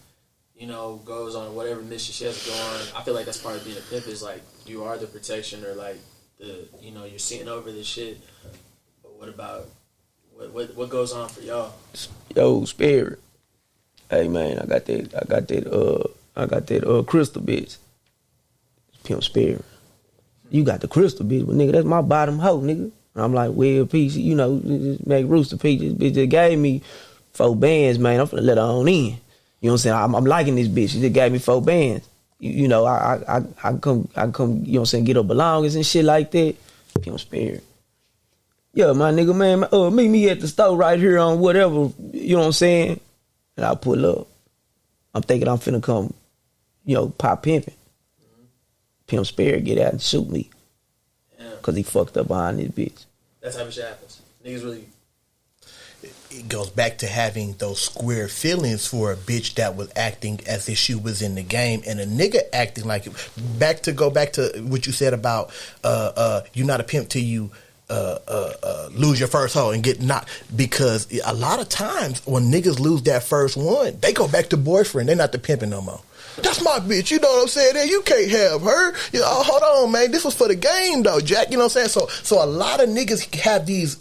Speaker 2: you know, goes on whatever mission she has to go on, I feel like that's part of being a pimp is like you are the protection or like the, you know, you're seeing over this shit. But what about what goes on for y'all?
Speaker 3: Yo, Sperry. Hey man, I got that crystal bitch. Pimp Sperry. You got the crystal bitch, but nigga, that's my bottom hoe, nigga. And I'm like, well, piece, you know, Mac Rooster piece, this bitch that gave me 4 bands, man. I'm finna let her on in. You know what I'm saying? I'm liking this bitch. She just gave me 4 bands. You know, I come, you know what I'm saying, get her belongings and shit like that. Pimp Sperry. Yeah, my nigga, man, meet me at the store right here on whatever, you know what I'm saying? And I'll pull up. I'm thinking I'm finna come, you know, pop pimping. Pimp Sperry get out and shoot me. Because he fucked up behind this bitch.
Speaker 2: That type of shit happens. Niggas really...
Speaker 4: It goes back to having those square feelings for a bitch that was acting as if she was in the game, and a nigga acting like it. Go back to what you said about you're not a pimp till you lose your first hoe and get knocked. Because a lot of times when niggas lose that first one, they go back to boyfriend. They're not the pimping no more. That's my bitch, you know what I'm saying? Hey, you can't have her. You know, hold on, man. This was for the game, though, Jack. You know what I'm saying? So a lot of niggas have these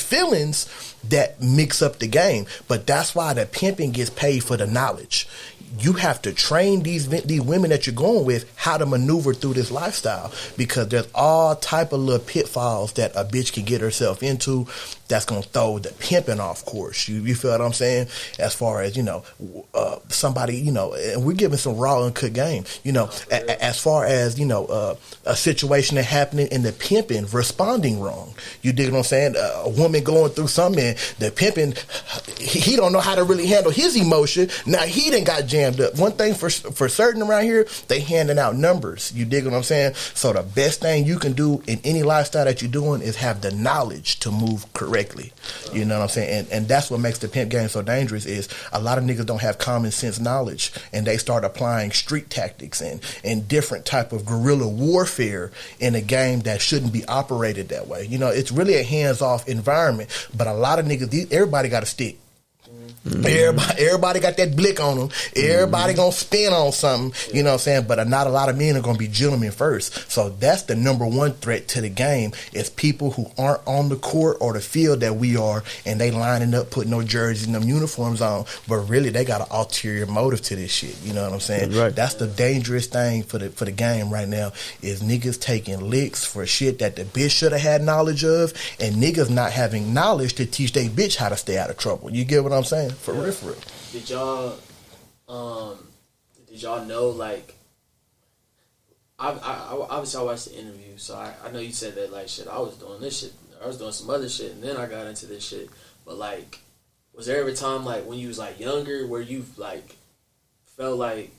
Speaker 4: feelings that mix up the game. But that's why the pimping gets paid for the knowledge. You have to train these women that you're going with how to maneuver through this lifestyle, because there's all type of little pitfalls that a bitch can get herself into that's going to throw the pimping off course. You feel what I'm saying? As far as, you know, somebody, you know, and we're giving some raw and cut game, you know, as far as, you know, a situation that happening in the pimping responding wrong. You dig what I'm saying? A woman going through something, the pimping, he don't know how to really handle his emotion. Now he done got jammed up. One thing for certain around here, they handing out numbers. You dig what I'm saying? So the best thing you can do in any lifestyle that you're doing is have the knowledge to move correctly. You know what I'm saying? And that's what makes the pimp game so dangerous, is a lot of niggas don't have common sense knowledge, and they start applying street tactics and different type of guerrilla warfare in a game that shouldn't be operated that way. You know, it's really a hands-off environment, but a lot of niggas, everybody got a stick. Everybody got that blick on them. Everybody gonna spin on something, you know what I'm saying? But not a lot of men are gonna be gentlemen first. So that's the number one threat to the game, is people who aren't on the court or the field that we are, and they lining up, putting no jerseys and them uniforms on, but really they got an ulterior motive to this shit. You know what I'm saying?
Speaker 3: Right.
Speaker 4: That's the dangerous thing for the game right now, is niggas taking licks for shit that the bitch should have had knowledge of, and niggas not having knowledge to teach they bitch how to stay out of trouble. You get what I'm saying? For real.
Speaker 2: Did y'all know, like, obviously I watched the interview, so I know you said that, like, shit, I was doing this shit, I was doing some other shit, and then I got into this shit. But, like, was there ever a time, like, when you was, like, younger, where you, like, felt like,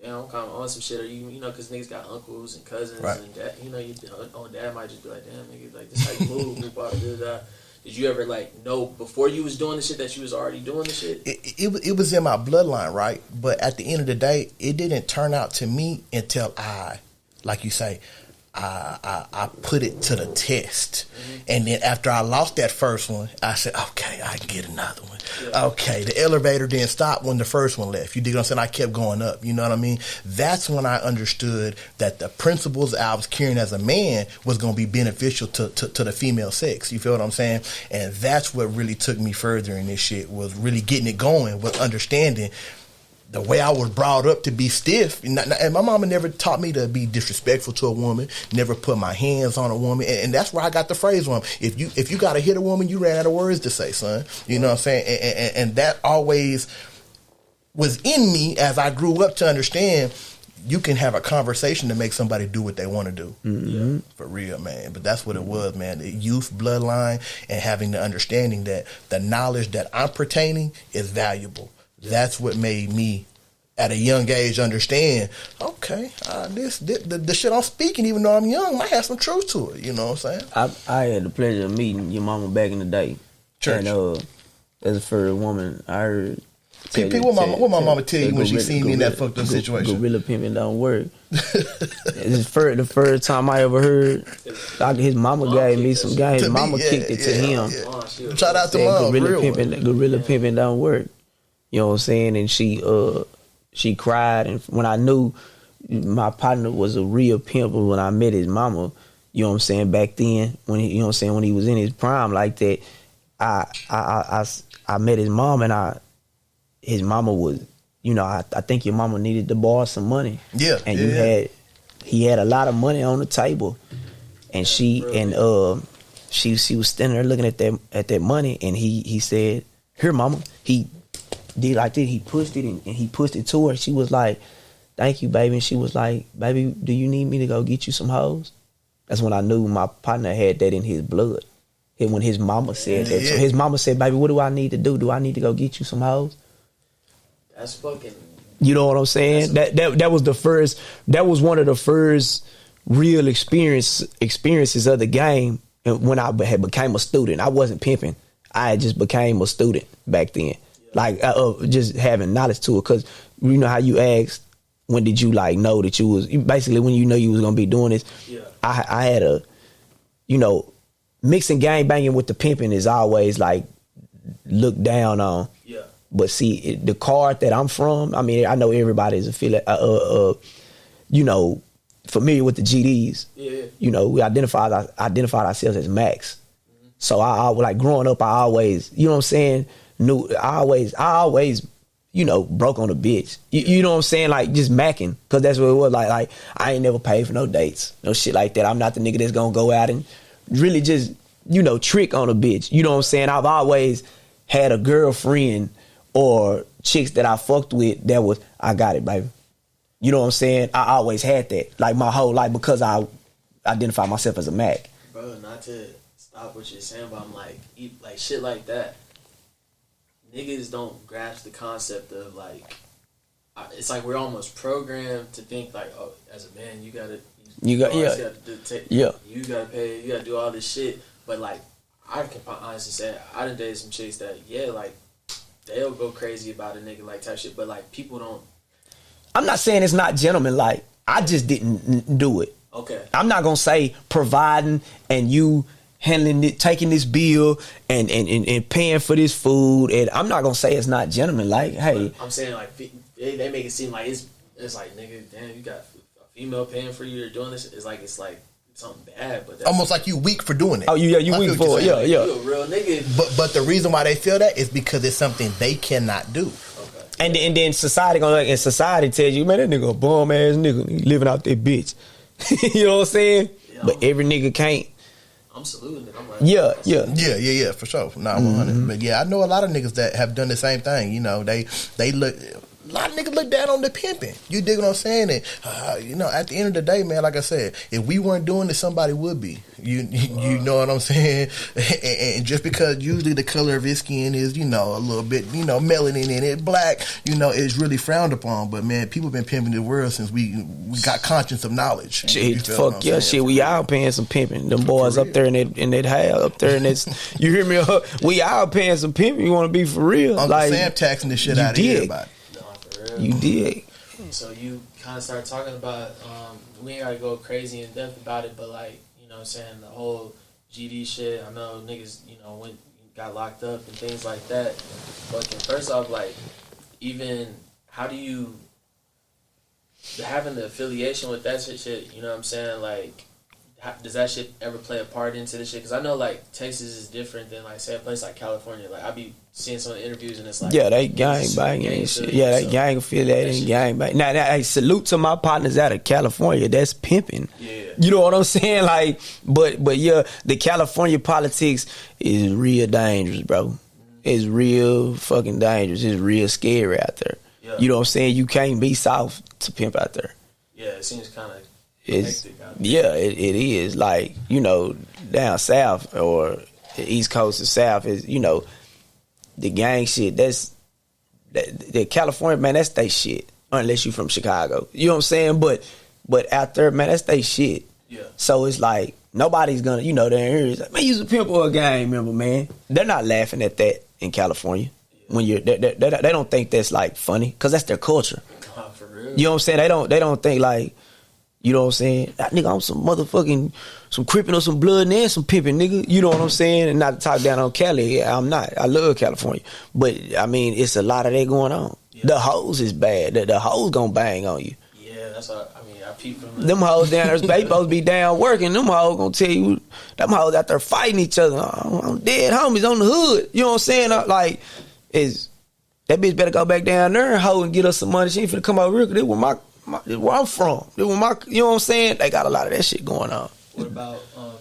Speaker 2: damn, I'm kind of on some shit, or you know, because niggas got uncles and cousins, right, and dad, you know, your own dad might just be like, damn, nigga, like, this how you move, blah, blah, blah. Did you ever, like, know before you was doing the shit that you was already doing the shit?
Speaker 4: It was in my bloodline, right? But at the end of the day, it didn't turn out to me until like you say, I put it to the test. Mm-hmm. And then after I lost that first one, I said, okay, I can get another one. Yeah. Okay, the elevator didn't stop when the first one left. You dig what I'm saying? I kept going up. You know what I mean? That's when I understood that the principles I was carrying as a man was going to be beneficial to the female sex. You feel what I'm saying? And that's what really took me further in this shit, was really getting it going, was understanding the way I was brought up to be stiff. And my mama never taught me to be disrespectful to a woman, never put my hands on a woman. And that's where I got the phrase from. If you got to hit a woman, you ran out of words to say, son. You know what I'm saying? And that always was in me as I grew up to understand you can have a conversation to make somebody do what they want to do. Mm-hmm. For real, man. But that's what it was, man. The youth bloodline and having the understanding that the knowledge that I'm pertaining is valuable. That's what made me, at a young age, understand, okay, the shit I'm speaking, even though I'm young, might have some truth to it. You know what I'm saying?
Speaker 3: I had the pleasure of meeting your mama back in the day.
Speaker 4: Church.
Speaker 3: And as a first woman, I heard...
Speaker 4: What my mama tell you when she seen me in that fucked up situation?
Speaker 3: Gorilla pimping don't work. It's the first time I ever heard, his mama gave me some guy. His mama kicked it to him.
Speaker 4: Yeah. Shout out to mom.
Speaker 3: Gorilla pimping don't work. You know what I'm saying? And she cried, and when I knew my partner was a real pimp, when I met his mama, you know what I'm saying, back then, when he, you know what I'm saying, when he was in his prime like that, I met his mom, and his mama was, you know, I think your mama needed to borrow some money.
Speaker 4: Yeah.
Speaker 3: And he had a lot of money on the table, and she was standing there looking at that money, and he said, "Here, mama." He did like this. He pushed it and he pushed it to her. She was like, "Thank you, baby." And she was like, "Baby, do you need me to go get you some hoes?" That's when I knew my partner had that in his blood. And when his mama said that. So his mama said, "Baby, what do I need to do? Do I need to go get you some hoes?"
Speaker 2: That's fucking...
Speaker 3: You know what I'm saying? That was the first. That was one of the first real experiences of the game. And when I had became a student, I wasn't pimping. I had just became a student back then. Like just having knowledge to it. Because you know how you asked, when did you like know that you was basically when you know you was gonna be doing this?
Speaker 2: Yeah.
Speaker 3: I had a, you know, mixing gang banging with the pimping is always like looked down on.
Speaker 2: Yeah.
Speaker 3: But see, the card that I'm from, I mean, I know everybody's you know, familiar with the GDs. Yeah. You know, we identified ourselves as Macs. Mm-hmm. So I like growing up, I always, you know what I'm saying, I always, you know, broke on a bitch. You know what I'm saying? Like just macking, because that's what it was. Like I ain't never paid for no dates, no shit like that. I'm not the nigga that's gonna go out and really just, you know, trick on a bitch. You know what I'm saying? I've always had a girlfriend or chicks that I fucked with that was, I got it, baby. You know what I'm saying? I always had that, like my whole life, because I identify myself as a Mac.
Speaker 2: Bro, not to stop what you're saying, but I'm like shit like that. Niggas don't grasp the concept of like, it's like we're almost programmed to think like, oh, as a man, you gotta pay, you gotta do all this shit. But like, I can honestly say, I done dated some chicks that, like, they'll go crazy about a nigga like type shit, but like people don't.
Speaker 3: I'm not saying it's not gentlemanlike. I just didn't do it.
Speaker 2: Okay.
Speaker 3: I'm not gonna say providing and you handling it, taking this bill and paying for this food, and I'm not gonna say it's not gentlemanlike. Hey,
Speaker 2: I'm saying like they make it seem like it's like, nigga, damn, you got a female paying for you or doing this. It's like something bad, but that's
Speaker 4: almost like you weak for doing it.
Speaker 3: Oh, you weak for it. Yeah.
Speaker 2: You a real nigga.
Speaker 4: But the reason why they feel that is because it's something they cannot do.
Speaker 2: Okay.
Speaker 3: And then society tells you, man, that nigga a bum ass nigga, he living out that bitch. You know what I'm saying? Yeah, but every nigga can't.
Speaker 2: I'm saluting it. I'm like,
Speaker 3: yeah,
Speaker 4: for sure. Nah, 100. But yeah, I know a lot of niggas that have done the same thing. You know, they look. A lot of niggas look down on the pimping. You dig what I'm saying? And, you know, at the end of the day, man, like I said, if we weren't doing it, somebody would be. You know what I'm saying? And just because usually the color of his skin is, you know, a little bit, you know, melanin in it, black, you know, it's really frowned upon. But, man, people been pimping the world since we got conscience of knowledge.
Speaker 3: Shit, fuck yeah, shit. We all paying some pimping. Them boys up there in that hell, up there in that, you hear me? We all paying some pimping. You want to be for real?
Speaker 4: Uncle
Speaker 3: like,
Speaker 4: Sam taxing the shit out of everybody.
Speaker 3: You did.
Speaker 2: So you kind of start talking about, we ain't got to go crazy in depth about it, but like, you know what I'm saying, the whole GD shit, I know niggas, you know, got locked up and things like that. But first off, like, even how do you, having the affiliation with that shit, you know what I'm saying, like, does that shit ever play a part into this shit? Because I know, like, Texas is different than, like, say, a place like California. Like, I be seeing some interviews and it's like...
Speaker 3: Yeah, they gang banging and shit. Yeah, they gang affiliated and gang banging. Now, hey, salute to my partners out of California. That's pimping.
Speaker 2: Yeah.
Speaker 3: You know what I'm saying? Like, but yeah, the California politics is real dangerous, bro. Mm-hmm. It's real fucking dangerous. It's real scary out there. Yeah. You know what I'm saying? You can't be south to pimp out there.
Speaker 2: Yeah, it seems kind of...
Speaker 3: Yeah, it is. Like, you know, down south or the East Coast of South is, you know, the gang shit. The California, man, that's they shit. Unless you from Chicago, you know what I'm saying. But out there, man, that's they shit.
Speaker 2: Yeah.
Speaker 3: So it's like nobody's gonna, you know, they're here. Like, man, you's a pimp or a gang member, man. They're not laughing at that in California. Yeah. When they don't think that's like funny because that's their culture.
Speaker 2: For real.
Speaker 3: You know what I'm saying? They don't think like. You know what I'm saying? That nigga, I'm some motherfucking, some crippin' or some blood and some pimping, nigga. You know what I'm saying? And not to talk down on Cali. I'm not. I love California. But, I mean, it's a lot of that going on. Yeah. The hoes is bad. The hoes gonna bang on you.
Speaker 2: Yeah, that's what, I mean, I peep from
Speaker 3: them hoes down there. They supposed to be down working. Them hoes gonna tell you, them hoes out there fighting each other. I'm dead homies on the hood. You know what I'm saying? Like, that bitch better go back down there and hoe and get us some money. She ain't finna come over here because where I'm from. You know what I'm saying? They got a lot of that shit going on.
Speaker 2: What about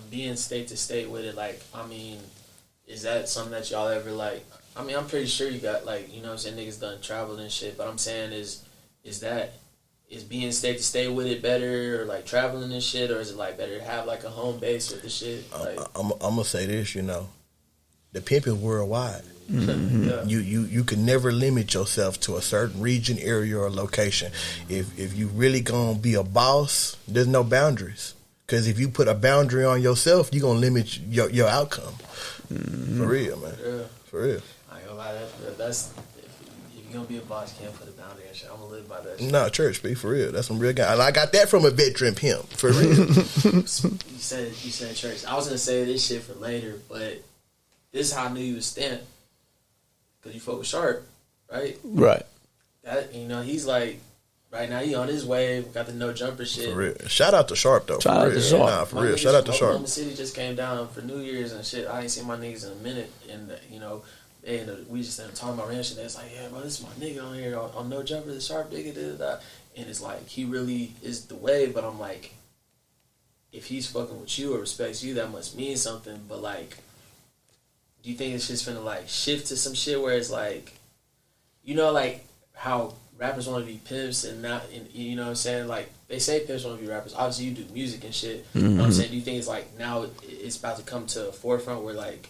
Speaker 2: being state to state with it? Like, I mean, is that something that y'all ever like? I mean, I'm pretty sure you got like, you know what I'm saying, niggas done traveled and shit. But I'm saying is being state to stay with it better, or like traveling and shit, or is it like better to have like a home base with the shit? Like,
Speaker 4: I'm gonna say this, you know, the pimp is worldwide.
Speaker 3: Mm-hmm.
Speaker 2: yeah.
Speaker 4: You can never limit yourself to a certain region, area, or location. If you really gonna be a boss, there's no boundaries. Because if you put a boundary on yourself, you're gonna limit your outcome.
Speaker 3: Mm-hmm.
Speaker 4: For real, man.
Speaker 2: Yeah.
Speaker 4: For real.
Speaker 2: I ain't gonna lie, that's if you're gonna be a boss, you can't put a boundary and shit. I'm gonna live by that shit.
Speaker 4: Nah, church, be for real. That's some real guy. And I got that from a veteran pimp. For real.
Speaker 2: You said church. I was gonna say this shit for later, but this is how I knew you was stamped. Cause you fuck with Sharp, right?
Speaker 3: Right.
Speaker 2: That, you know, he's like, right now he on his way, got the no jumper shit.
Speaker 4: For real. Shout out to Sharp though.
Speaker 3: Shout out to Sharp.
Speaker 4: Nah, for
Speaker 2: My
Speaker 4: real.
Speaker 2: niggas
Speaker 4: Shout out to
Speaker 2: from
Speaker 4: Sharp.
Speaker 2: Oklahoma City just came down for New Year's and shit. I ain't seen my niggas in a minute, and you know, we just talking about ranch and it's like, yeah, bro, this is my nigga on here on no jumper, the Sharp nigga, da. And it's like he really is the way, but I'm like, if he's fucking with you or respects you, that must mean something. But like, do you think it's just finna like shift to some shit where it's like, you know, like how rappers want to be pimps and not, you know what I'm saying? Like, they say pimps want to be rappers. Obviously, you do music and shit.
Speaker 3: Mm-hmm.
Speaker 2: You know what I'm saying? Do you think it's like now it's about to come to a forefront where like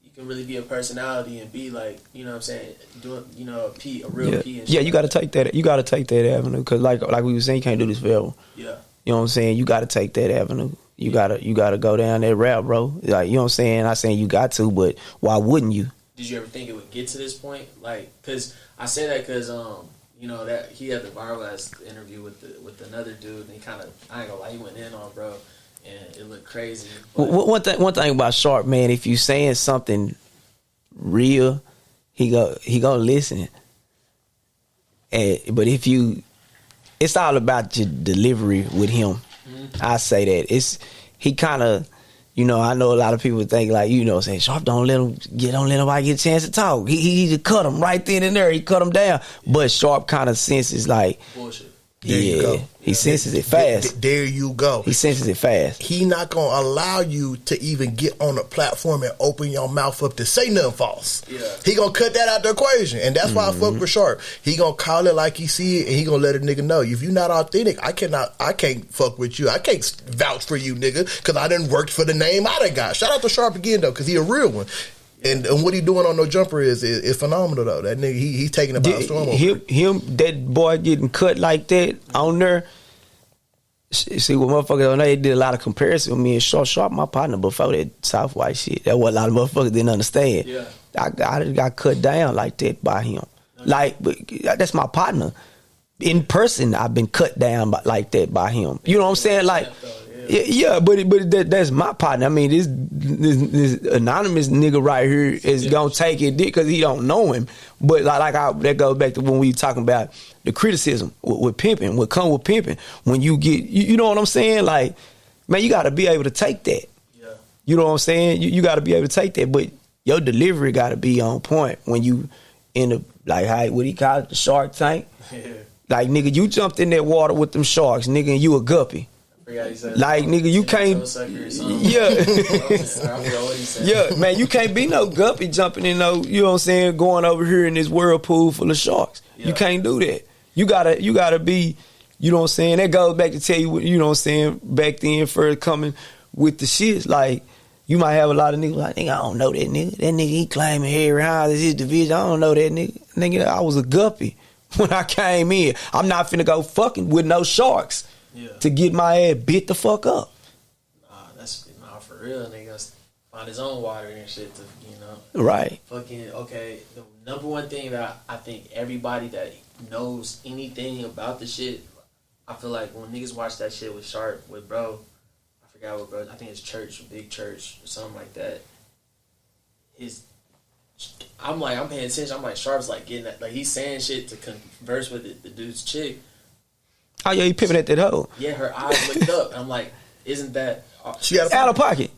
Speaker 2: you can really be a personality and be like, you know what I'm saying, doing, you know, a real P and shit?
Speaker 3: Yeah, you got to take that. You got to take that avenue because, like we were saying, you can't do this forever.
Speaker 2: Yeah.
Speaker 3: You know what I'm saying? You got to take that avenue. You gotta go down that route, bro. Like, you know what I'm saying? Not saying you got to, but why wouldn't you?
Speaker 2: Did you ever think it would get to this point? Like, cause I say that because you know that he had the viral ass interview with another dude, and he kind of, I ain't gonna lie, he went in on bro, and it looked crazy. But
Speaker 3: One thing about Sharp, man, if you saying something real, he gonna listen. But if you, it's all about your delivery with him. I say that he kind of, you know, I know a lot of people think like, you know, saying Sharp don't let nobody get a chance to talk. He just cut him right then and there. He cut him down. But Sharp kind of senses like
Speaker 2: bullshit.
Speaker 4: There you go.
Speaker 3: He senses it fast.
Speaker 4: There you go.
Speaker 3: He senses it fast.
Speaker 4: He not gonna allow you to even get on a platform and open your mouth up to say nothing false.
Speaker 2: Yeah.
Speaker 4: He gonna cut that out the equation, and that's why I fuck with Sharp. He gonna call it like he see it, and he gonna let a nigga know if you not authentic, I can't fuck with you. I can't vouch for you, nigga, because I done worked for the name I done got. Shout out to Sharp again though, because he a real one. And what he doing on No Jumper is phenomenal though. That nigga, he's taking it by storm.
Speaker 3: That boy getting cut like that on there. See what motherfuckers on there, they did a lot of comparison with me and Sharp, my partner before that South White shit. That what a lot of motherfuckers didn't understand.
Speaker 2: Yeah.
Speaker 3: I got cut down like that by him. Like, that's my partner. In person, I've been cut down like that by him. You know what I'm saying? Like, yeah, but that's my partner. I mean, this anonymous nigga right here is gonna take it because he don't know him. But that goes back to when we were talking about the criticism with pimping, what come with pimping. When you get, you know what I'm saying? Like, man, you got to be able to take that.
Speaker 2: Yeah.
Speaker 3: You know what I'm saying? You got to be able to take that, but your delivery got to be on point when you in the, like, how, what he call it, the Shark Tank.
Speaker 2: Yeah.
Speaker 3: Like, nigga, you jumped in that water with them sharks, nigga, and you a guppy. Like, nigga, you can't. Yeah, man, you can't be no guppy jumping in no, you know what I'm saying, going over here in this whirlpool full of sharks. Yeah. You can't do that. You gotta be, you know what I'm saying. That goes back to tell you, you know what I'm saying, back then first coming with the shit. Like, you might have a lot of niggas like, nigga, I don't know that nigga. That nigga, he claiming Harry Hines is his division. I don't know that nigga. Nigga, I was a guppy when I came in. I'm not finna go fucking with no sharks. Yeah. To get my ass bit the fuck up.
Speaker 2: That's for real. Nigga find his own water and shit to, you know.
Speaker 3: Right.
Speaker 2: Fucking, okay, the number one thing that I think everybody that knows anything about the shit, I feel like when niggas watch that shit with Sharp, with bro, I forgot what bro, I think it's Church, Big Church, or something like that. I'm paying attention. I'm like, Sharp's like getting that, like he's saying shit to converse with the dude's chick.
Speaker 3: Oh yeah, he pivoted at that hoe.
Speaker 2: Yeah, her eyes looked up. And I'm like, isn't that
Speaker 3: she out of pocket?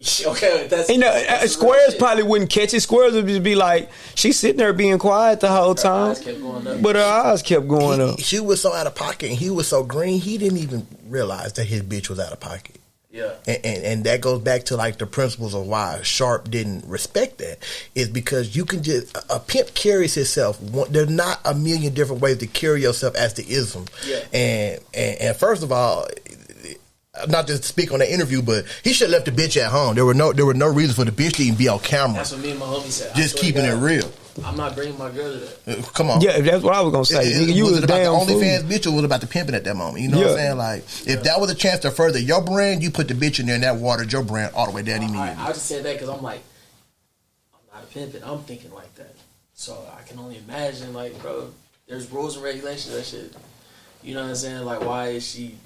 Speaker 2: Okay, that's,
Speaker 3: you know,
Speaker 2: that's
Speaker 3: Squares probably wouldn't catch it. Squares would just be like, she's sitting there being quiet the whole time.
Speaker 2: Her eyes kept going up.
Speaker 3: But her eyes kept going up.
Speaker 4: She was so out of pocket and he was so green, he didn't even realize that his bitch was out of pocket.
Speaker 2: Yeah. Yeah.
Speaker 4: And that goes back to like the principles of why Sharp didn't respect that, is because you can just, a pimp carries himself. There's not a million different ways to carry yourself as the ism.
Speaker 2: Yeah.
Speaker 4: And first of all, not just to speak on that interview, but he should have left the bitch at home. There were no reason for the bitch to even be on camera.
Speaker 2: That's what me and my homie said.
Speaker 4: Just keeping it real.
Speaker 2: I'm not bringing my girl to that.
Speaker 4: Come on.
Speaker 3: Yeah, that's what I was gonna say. Nigga, you was
Speaker 4: it about
Speaker 3: damn
Speaker 4: the OnlyFans
Speaker 3: fool.
Speaker 4: bitch, or was it about the pimping at that moment? You know what I'm saying? Like, if that was a chance to further your brand, you put the bitch in there, and that watered your brand all the way down immediately.
Speaker 2: I just said that because I'm like, I'm not a pimp, and I'm thinking like that. So I can only imagine, like, bro, there's rules and regulations. That shit. You know what I'm saying? Like, why is she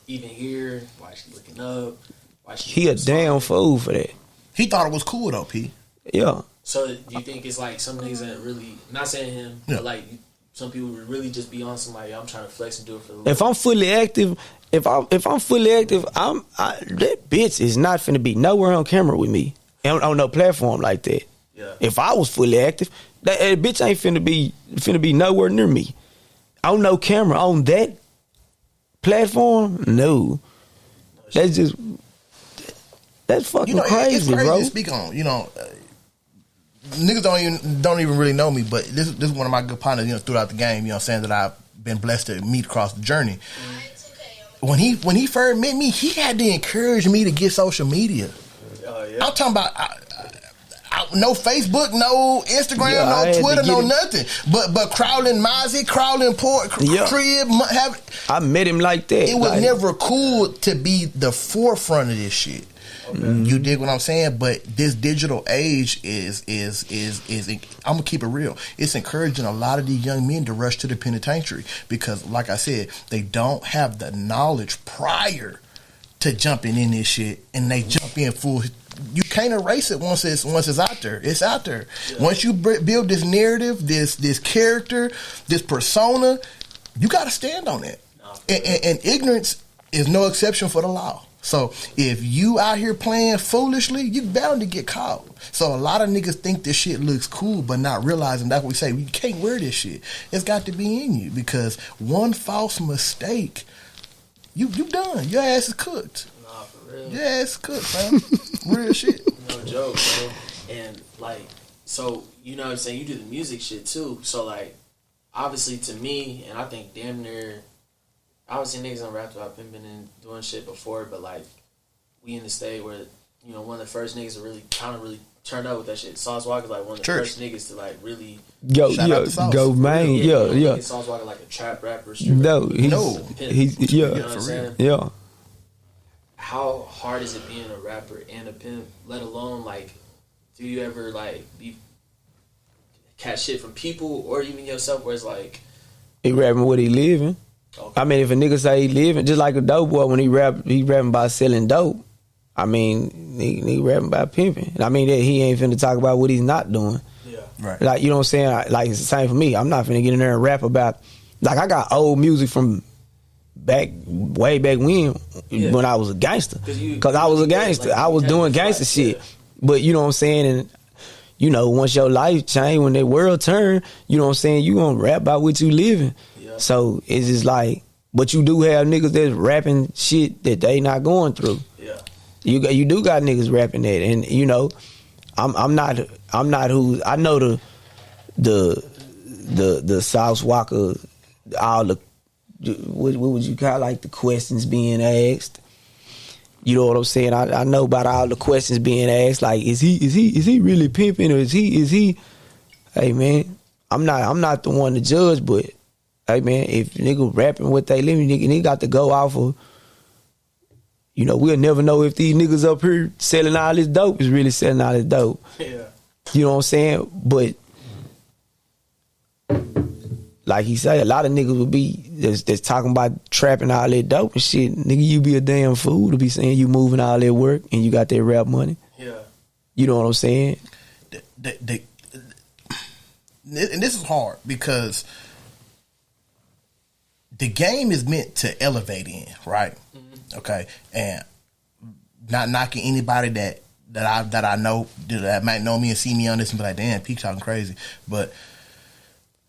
Speaker 2: even here? Why is she looking up? Why is she?
Speaker 3: He a damn fool for that.
Speaker 4: He thought it was cool though, P.
Speaker 3: Yeah.
Speaker 2: So do you think it's like some niggas that really, not saying him, but like some people would really just be on somebody, I'm trying to flex and do it for the
Speaker 3: If I'm fully active, if I'm fully active, that bitch is not finna be nowhere on camera with me on no platform like that.
Speaker 2: Yeah.
Speaker 3: If I was fully active, that bitch ain't finna be nowhere near me. On no camera on that platform, no. That's fucking crazy,
Speaker 4: it's crazy
Speaker 3: bro.
Speaker 4: to speak on. You know, niggas don't even really know me, but this is one of my good partners. You know, throughout the game, you know, what I'm saying, that I've been blessed to meet across the journey. When he first met me, he had to encourage me to get social media.
Speaker 2: yeah.
Speaker 4: I'm talking about no Facebook, no Instagram, no Twitter, no nothing. But crawling Mozzie, crawling port crib.
Speaker 3: I met him like that.
Speaker 4: It was never cool to be the forefront of this shit. Okay. You dig what I'm saying? But this digital age is I'm gonna keep it real. It's encouraging a lot of these young men to rush to the penitentiary because, like I said, they don't have the knowledge prior to jumping in this shit, and they jump in full. You can't erase it once it's out there. It's out there. Yeah. Once you build this narrative, this character, this persona, you got to stand on it. And ignorance is no exception for the law. So if you out here playing foolishly, you bound to get caught. So a lot of niggas think this shit looks cool, but not realizing that's what we say. You can't wear this shit. It's got to be in you because one false mistake, you done. Your ass is cooked.
Speaker 2: Nah, for real.
Speaker 4: Your ass is cooked, fam. Real shit.
Speaker 2: No joke, bro. And like, so you know what I'm saying? You do the music shit too. So like, obviously to me, and I think damn near. Obviously, niggas done rapped about pimping and doing shit before, but like, we in the state where, you know, one of the first niggas to really turned up with that shit. Sauce Walker's like one of the first niggas to like really
Speaker 3: go man, yeah.
Speaker 2: Sauce Walker like a trap rapper.
Speaker 3: He's
Speaker 2: you know what I'm saying?
Speaker 3: Yeah.
Speaker 2: How hard is it being a rapper and a pimp? Let alone like, do you ever like catch shit from people or even yourself where it's like,
Speaker 3: he rapping what he living.
Speaker 2: Okay.
Speaker 3: I mean, if a nigga say he living, just like a dope boy when he rapping about selling dope. I mean, he rapping about pimping. And I mean, that he ain't finna talk about what he's not doing.
Speaker 2: Yeah.
Speaker 4: Right.
Speaker 3: Like, you know what I'm saying? Like, it's the same for me. I'm not finna get in there and rap about, like, I got old music from way back when I was a gangster. Because I was a gangster. I was doing gangster shit. But, you know what I'm saying? And, you know, once your life change, when the world turn, you know what I'm saying? You gonna rap about what you living. So it's just like, but you do have niggas that's rapping shit that they not going through.
Speaker 2: Yeah,
Speaker 3: you do got niggas rapping that, and you know, I'm not who I know the South Walker, all the what would you call like the questions being asked. You know what I'm saying? I know about all the questions being asked. Like, is he really pimping, or is he? Hey man, I'm not the one to judge, but. Hey man, if nigga rapping what they living, nigga got to go off of. You know, we'll never know if these niggas up here selling all this dope is really selling all this dope.
Speaker 2: Yeah.
Speaker 3: You know what I'm saying? But like he say, a lot of niggas would be that's talking about trapping all that dope and shit. Nigga, you be a damn fool to be saying you moving all that work and you got that rap money.
Speaker 2: Yeah.
Speaker 3: You know what I'm saying?
Speaker 4: And this is hard because the game is meant to elevate in, right? Mm-hmm. Okay, and not knocking anybody that I know that might know me and see me on this and be like, damn, Peak talking crazy. But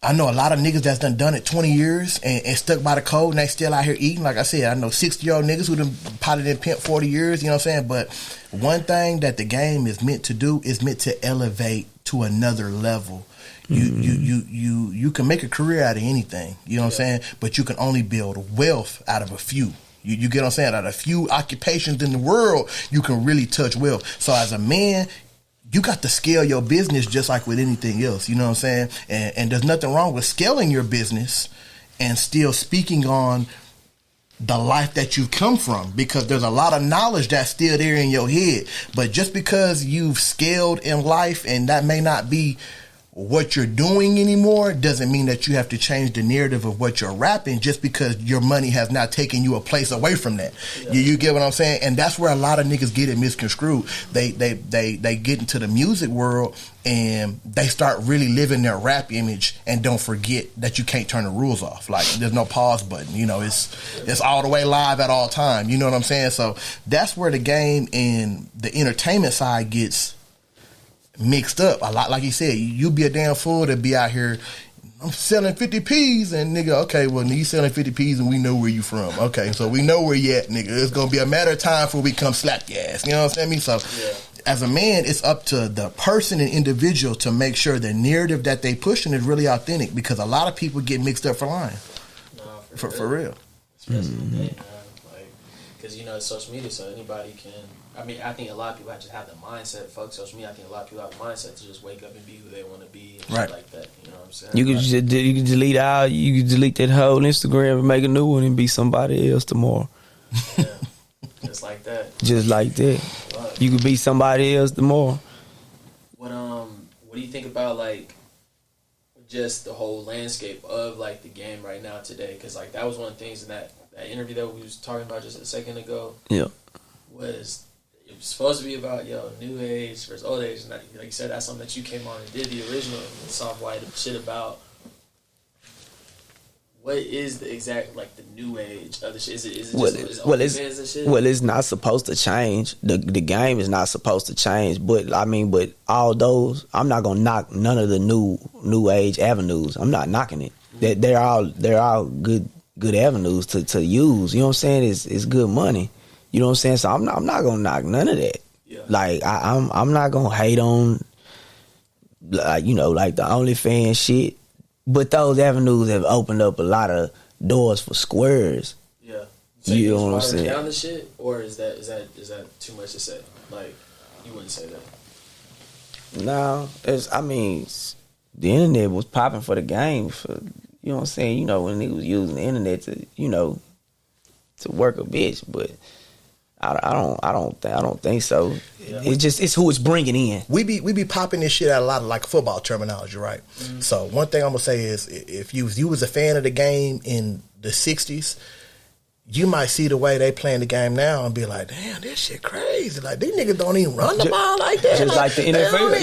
Speaker 4: I know a lot of niggas that's done it 20 years and stuck by the code and they still out here eating. Like I said, I know 60-year-old niggas who done potted in pimp 40 years, you know what I'm saying? But one thing that the game is meant to do is meant to elevate to another level. You can make a career out of anything, you know what I'm saying? But you can only build wealth out of a few. You get what I'm saying? Out of a few occupations in the world, you can really touch wealth. So as a man, you got to scale your business just like with anything else, you know what I'm saying? And there's nothing wrong with scaling your business and still speaking on the life that you've come from, because there's a lot of knowledge that's still there in your head. But just because you've scaled in life and that may not be what you're doing anymore doesn't mean that you have to change the narrative of what you're rapping just because your money has not taken you a place away from that. Yeah. You get what I'm saying? And that's where a lot of niggas get it misconstrued. They get into the music world and they start really living their rap image and don't forget that you can't turn the rules off. Like, there's no pause button. You know, it's all the way live at all time. You know what I'm saying? So that's where the game and the entertainment side gets mixed up a lot. Like you said, you be a damn fool to be out here, I'm selling 50Ps, and nigga, okay, well, you selling 50Ps and we know where you from. Okay, so we know where you at, nigga. It's gonna be a matter of time before we come slap your ass. You know what I'm saying? So as a man, it's up to the person and individual to make sure the narrative that they pushing is really authentic, because a lot of people get mixed up for lying. No, for real.
Speaker 2: Especially today, man. Like, because, you know, it's social media, so anybody can. I mean, I think a lot of people just have the mindset. Fuck social media. I think a lot of people have the mindset to just wake up and be who they want to be, and shit like that. You know what I'm saying? You
Speaker 3: can delete that whole Instagram and make a new one and be somebody else tomorrow.
Speaker 2: Yeah, just like that.
Speaker 3: Just like that. Fuck. You could be somebody else tomorrow.
Speaker 2: What do you think about, like, just the whole landscape of, like, the game right now today? Because, like, that was one of the things in that interview that we was talking about just a second ago.
Speaker 3: Yeah.
Speaker 2: Was it was supposed to be about, new age versus old age, and like you said, that's something that you came on and did the original and soft white shit about. What is the exact, like, the new age of the shit? Is it just OnlyFans and shit?
Speaker 3: Well, it's not supposed to change. The game is not supposed to change. But all those, I'm not gonna knock none of the new age avenues. I'm not knocking it. Mm-hmm. They're all good avenues to use. You know what I'm saying? It's good money. You know what I'm saying? So I'm not gonna knock none of that. Yeah. Like, I'm not gonna hate on, like, like the OnlyFans shit. But those avenues have opened up a lot of doors for squares.
Speaker 2: Yeah. So you know what I'm saying? Down the shit, or is that too much to say? Like, you wouldn't say that.
Speaker 3: No, the internet was popping for the game. For, you know what I'm saying? When niggas was using the internet to work a bitch, but I don't think so. Yeah. It's who it's bringing in.
Speaker 4: We be popping this shit out a lot of, like, football terminology, right? Mm-hmm. So one thing I'm gonna say is, if you was a fan of the game in the '60s, you might see the way they playing the game now and be like, damn, this shit crazy. Like, these niggas don't even run the ball like that.
Speaker 3: Just like the NFL.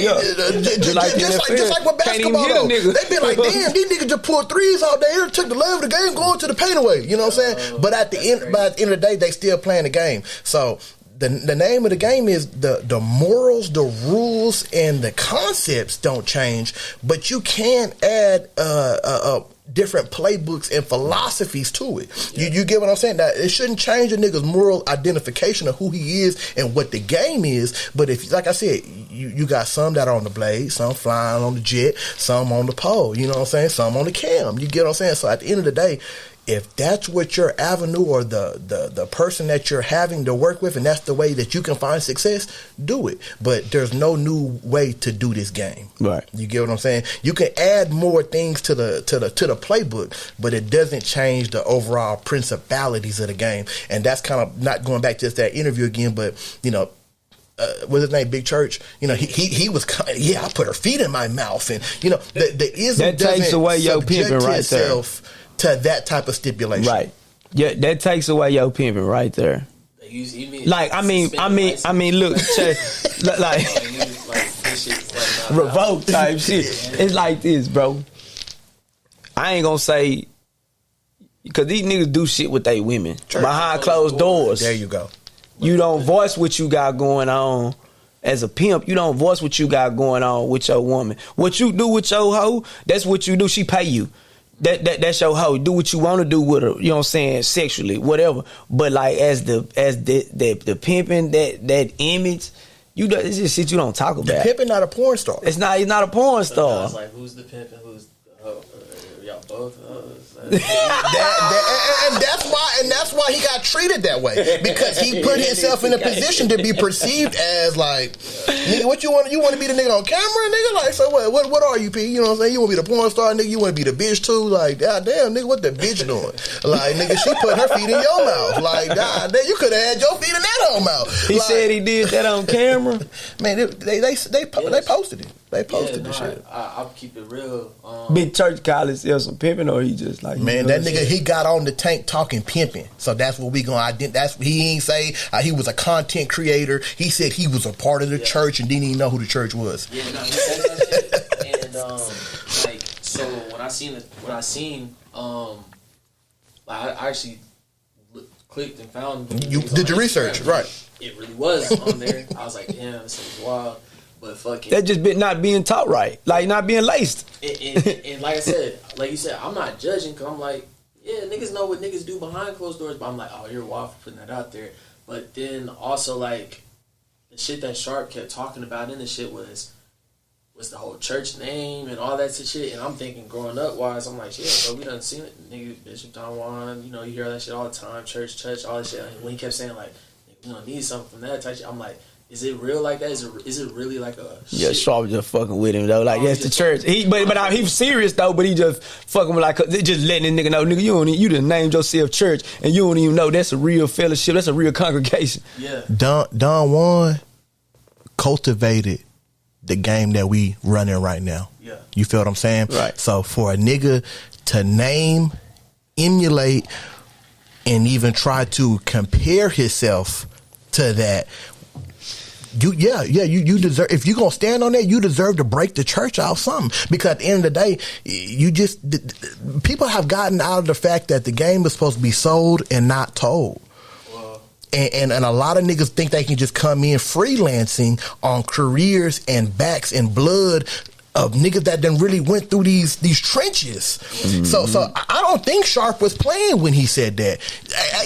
Speaker 4: Just like with basketball, though. They be like, damn, these niggas just pulled threes all day. It took the love of the game going to the paint away. You know what I'm saying? But at the end of the day, they still playing the game. So the name of the game is the morals, the rules, and the concepts don't change, but you can add different playbooks and philosophies to it. Yeah. You get what I'm saying? That it shouldn't change a nigga's moral identification of who he is and what the game is. But if, like I said, you got some that are on the blade, some flying on the jet, some on the pole, you know what I'm saying? Some on the cam. You get what I'm saying? So at the end of the day, if that's what your avenue or the person that you're having to work with, and that's the way that you can find success, do it. But there's no new way to do this game.
Speaker 3: Right.
Speaker 4: You get what I'm saying? You can add more things to the playbook, but it doesn't change the overall principalities of the game. And that's kind of not going back to just that interview again, but what's his name? Big Church. He was kind of, I put her feet in my mouth, and the ism
Speaker 3: that takes away your pimping right there.
Speaker 4: To that type of stipulation,
Speaker 3: right? Yeah, that takes away your pimping right there. Like, I mean, look, like revolt type shit. It's like this, bro. I ain't gonna say, because these niggas do shit with they women behind closed doors.
Speaker 4: There you go.
Speaker 3: You don't voice what you got going on as a pimp, you don't voice what you got going on with your woman. What you do with your hoe, that's what you do. She pay you. That's your hoe. Do what you want to do with her. You know what I'm saying? Sexually, whatever. But like as the pimping, that image, it's just shit you don't talk about.
Speaker 4: The pimping not a porn star.
Speaker 3: He's not a porn star.
Speaker 2: It's like, who's the pimp and who's the hoe? Y'all both hoes.
Speaker 4: And that's why he got treated that way, because he put himself in a position to be perceived as like, nigga, what you want to be the nigga on camera, nigga? Like, so what are you, P? You know what I'm saying? You want to be the porn star, nigga? You want to be the bitch too? Like, goddamn, nigga, what the bitch doing? Like, nigga, she put her feet in your mouth. Like, goddamn, you could have had your feet in that whole mouth.
Speaker 3: He said he did that on camera.
Speaker 4: Man, they posted it. They posted the shit.
Speaker 2: I'll keep it real.
Speaker 3: Big Church College sells some pimping, or he just like,
Speaker 4: man, that nigga, he got on the tank talking pimping. So that's what we gonna identify. That's he ain't say he was a content creator. He said he was a part of the church and didn't even know who the church was.
Speaker 2: Yeah, no, he said that shit. And like, so when I seen, I actually clicked and found.
Speaker 4: You did your research, right?
Speaker 2: It really was on there. I was like, damn, this is wild. But fucking,
Speaker 3: that just been not being taught right, like not being laced.
Speaker 2: And like I said, like you said, I'm not judging, because I'm like, yeah, niggas know what niggas do behind closed doors, but I'm like, oh, you're wild for putting that out there. But then also, like, the shit that Sharp kept talking about in the shit was the whole church name and all that shit. And I'm thinking, growing up wise, I'm like, shit, bro, we done seen it, nigga, Bishop Don Juan, you know, you hear that shit all the time, church, all that shit. And when he kept saying like, we don't need something from that type shit, I'm like, is it real like that? Is it really like a shit? Yeah,
Speaker 3: Sharp just fucking with him though. Like, that's the church. He was serious though, but he just fucking with, like, just letting the nigga know, nigga, you done named yourself church and you don't even know that's a real fellowship, that's a real congregation.
Speaker 2: Yeah.
Speaker 4: Don Juan cultivated the game that we running right now.
Speaker 2: Yeah.
Speaker 4: You feel what I'm saying?
Speaker 3: Right.
Speaker 4: So for a nigga to name, emulate, and even try to compare himself to that, you deserve, if you're gonna stand on that, you deserve to break the church out something, because at the end of the day, people have gotten out of the fact that the game is supposed to be sold and not told. And a lot of niggas think they can just come in freelancing on careers and backs and blood of niggas that done really went through these trenches. Mm-hmm. So I don't think Sharp was playing when he said that.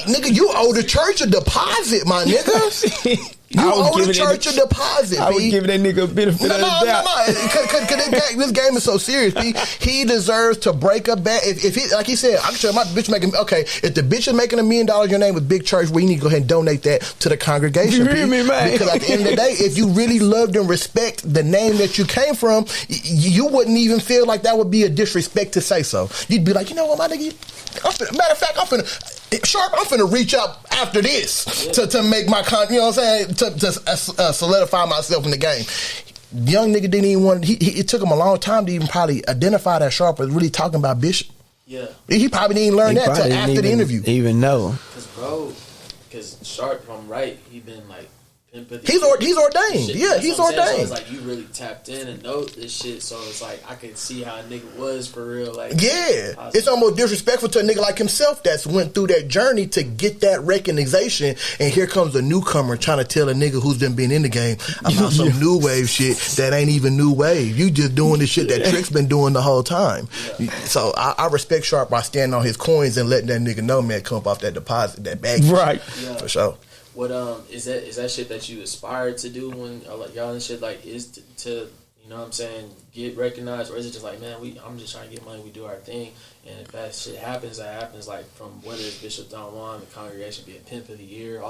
Speaker 4: Nigga, you owe the church a deposit, my nigga. You owe the church a deposit,
Speaker 3: I was giving that nigga a benefit of the doubt.
Speaker 4: Because this game is so serious, P. He deserves to break a back. If he, like he said, I'm sure my bitch making, okay, if the bitch is making $1 million, your name is Big Church, well, you need to go ahead and donate that to the congregation,
Speaker 3: you hear me, man?
Speaker 4: Because at the end of the day, if you really loved and respect the name that you came from, you wouldn't even feel like that would be a disrespect to say so. You'd be like, you know what, my nigga, matter of fact, I'm finna reach out after this to make my you know what I'm saying, to solidify myself in the game. The young nigga didn't even want. It took him a long time to even probably identify that Sharp was really talking about Bishop.
Speaker 2: Yeah,
Speaker 4: he probably didn't learn that till after the interview.
Speaker 3: Even know,
Speaker 2: because Sharp, if I'm right, he been like.
Speaker 4: He's ordained. Yeah, he's ordained. So
Speaker 2: it's like you really tapped in and know this shit. So it's like I could see how a nigga was for real. Like,
Speaker 4: yeah, it's almost disrespectful to a nigga like himself that's went through that journey to get that recognition. And here comes a newcomer trying to tell a nigga who's been in the game about some new wave shit that ain't even new wave. You just doing the shit that Trick's been doing the whole time. Yeah. So I respect Sharp by standing on his coins and letting that nigga know, man, come up off that deposit, that bag,
Speaker 3: right?
Speaker 2: Yeah.
Speaker 4: For sure.
Speaker 2: What is that shit that you aspire to do when like y'all and shit, like, is to you know what I'm saying, get recognized, or is it just like, man, I'm just trying to get money, we do our thing, and if that shit happens, that happens, like from whether it's Bishop Don Juan, the congregation be a pimp of the year,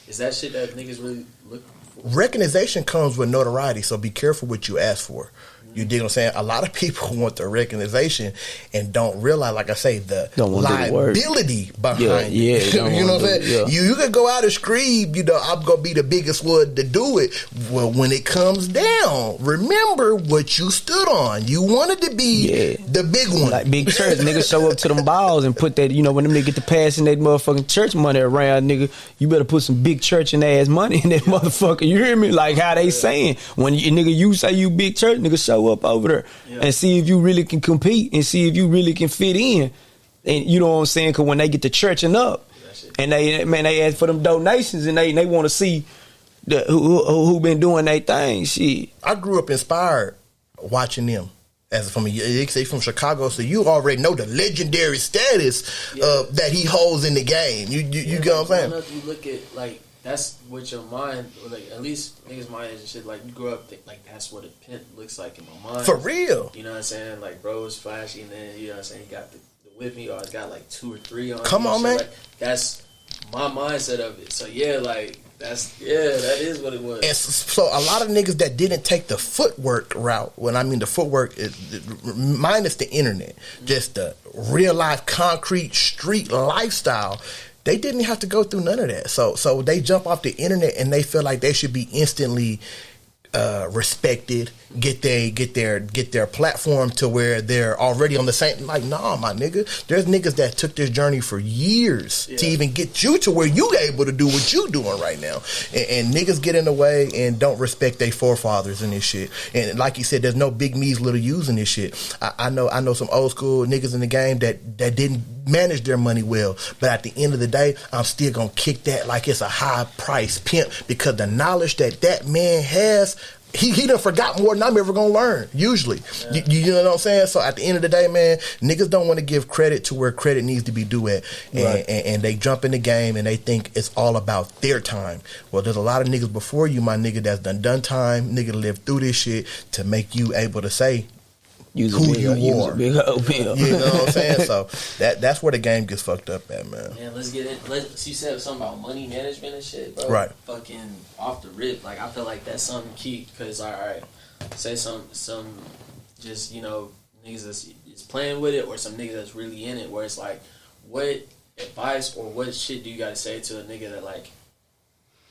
Speaker 2: is that shit that niggas really look for?
Speaker 4: Recognition comes with notoriety, so be careful what you ask for. You dig what I'm saying? A lot of people want the recognition and don't realize, like I say, the liability behind it. You know what I'm saying? Yeah. You can go out and scream, you know, I'm going to be the biggest one to do it. Well, when it comes down, remember what you stood on. You wanted to be the big one.
Speaker 3: Like Big Church, niggas show up to them balls and put that, you know, when them niggas get to passing that motherfucking church money around, nigga, you better put some Big Church and ass money in that motherfucker. You hear me? Like how they saying. When you say you Big Church, nigga, show up over there and see if you really can compete and see if you really can fit in. And you know what I'm saying? Because when they get to churching up and they ask for them donations and they want to see who been doing their thing. Shit.
Speaker 4: I grew up inspired watching them. As from from Chicago, so you already know the legendary status that he holds in the game. You get what I'm saying?
Speaker 2: You look at like that's what your mind, like at least niggas my age and shit. Like you grow up like that's what a pimp looks like in my mind.
Speaker 4: For real.
Speaker 2: You know what I'm saying? Like bro is flashy, and then you know what I'm saying he got the with me, or it's got like 2 or 3 on.
Speaker 4: Come on, man.
Speaker 2: Like, that's my mindset of it. So yeah, like. That is what it was.
Speaker 4: And so a lot of niggas that didn't take the footwork route, when I mean the footwork is minus the internet, just the real life concrete street lifestyle, they didn't have to go through none of that. So they jump off the internet and they feel like they should be instantly respected, get their platform to where they're already on the same. Like, nah, my nigga, there's niggas that took this journey for years to even get you to where you able to do what you doing right now, and niggas get in the way and don't respect their forefathers and this shit. And like you said, there's no big me's little U's in this shit. I know some old school niggas in the game that didn't manage their money well, but at the end of the day, I'm still gonna kick that like it's a high price pimp, because the knowledge that man has, he done forgot more than I'm ever gonna learn, usually. You know what I'm saying? So at the end of the day, man, niggas don't want to give credit to where credit needs to be due at. And they jump in the game and they think it's all about their time. Well, there's a lot of niggas before you, my nigga, that's done time, nigga lived through this shit to make you able to say who you are. You know what I'm saying? So that's where the game gets fucked up at, man.
Speaker 2: Man, let's get in. You said something about money management and shit, bro.
Speaker 4: Right.
Speaker 2: Fucking off the rip. Like, I feel like that's something key. Because, all right, say some just, you know, niggas that's playing with it, or some niggas that's really in it, where it's like, what advice or what shit do you got to say to a nigga that, like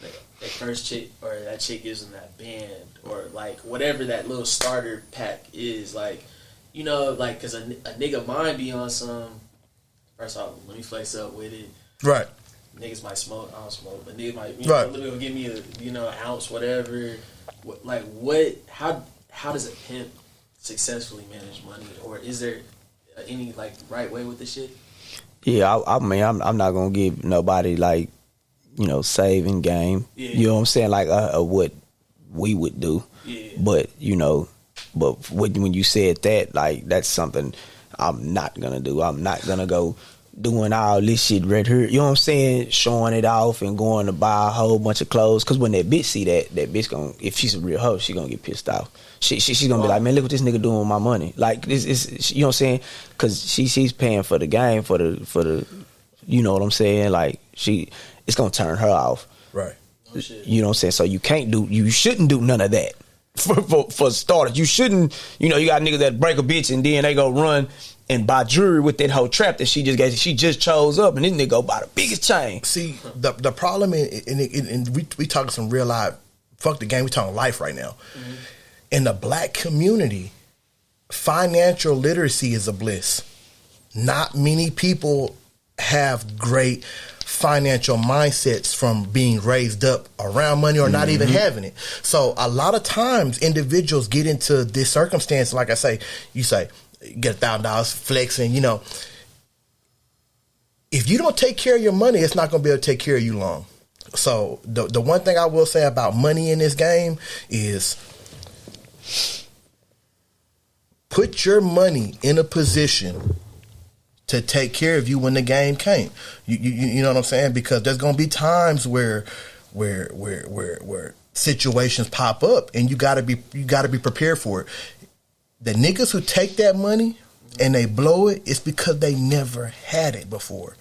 Speaker 2: that first chick, or that chick gives them that band, or, like, whatever that little starter pack is, like, you know, like, because a nigga might be on some, first off, let me flex up with it.
Speaker 4: Right.
Speaker 2: Niggas might smoke, I don't smoke, but niggas might, you know, let me give me an ounce, whatever. How does a pimp successfully manage money, or is there any, like, right way with this shit?
Speaker 3: Yeah, I mean, I'm not gonna give nobody, like, you know, saving game. Yeah. You know what I'm saying? Like, what we would do. Yeah. But, you know, when you said that, like, that's something I'm not gonna do. I'm not gonna go doing all this shit right here. You know what I'm saying? Showing it off and going to buy a whole bunch of clothes. Because when that bitch see that bitch gonna, if she's a real hoe, she gonna get pissed off. She's gonna be like, man, look what this nigga doing with my money. Like, this, you know what I'm saying? Because she's paying for the game, for the, you know what I'm saying? Like, it's gonna turn her off.
Speaker 4: Right.
Speaker 2: Oh, shit.
Speaker 3: You know what I'm saying? So you shouldn't do none of that. For starters, you shouldn't. You know, you got niggas that break a bitch and then they go run and buy jewelry with that whole trap that she just chose up, and this nigga go buy the biggest chain.
Speaker 4: See, the problem and we talking some real life. Fuck the game. We talking life right now. Mm-hmm. In the black community, financial literacy is a bliss. Not many people have great financial mindsets from being raised up around money or not even having it. So a lot of times individuals get into this circumstance, like I say, you get $1,000 flexing, you know. If you don't take care of your money, it's not going to be able to take care of you long. So the one thing I will say about money in this game is put your money in a position to take care of you when the game came. You know what I'm saying? Because there's gonna be times where situations pop up, and you gotta be prepared for it. The niggas who take that money and they blow it, it's because they never had it before.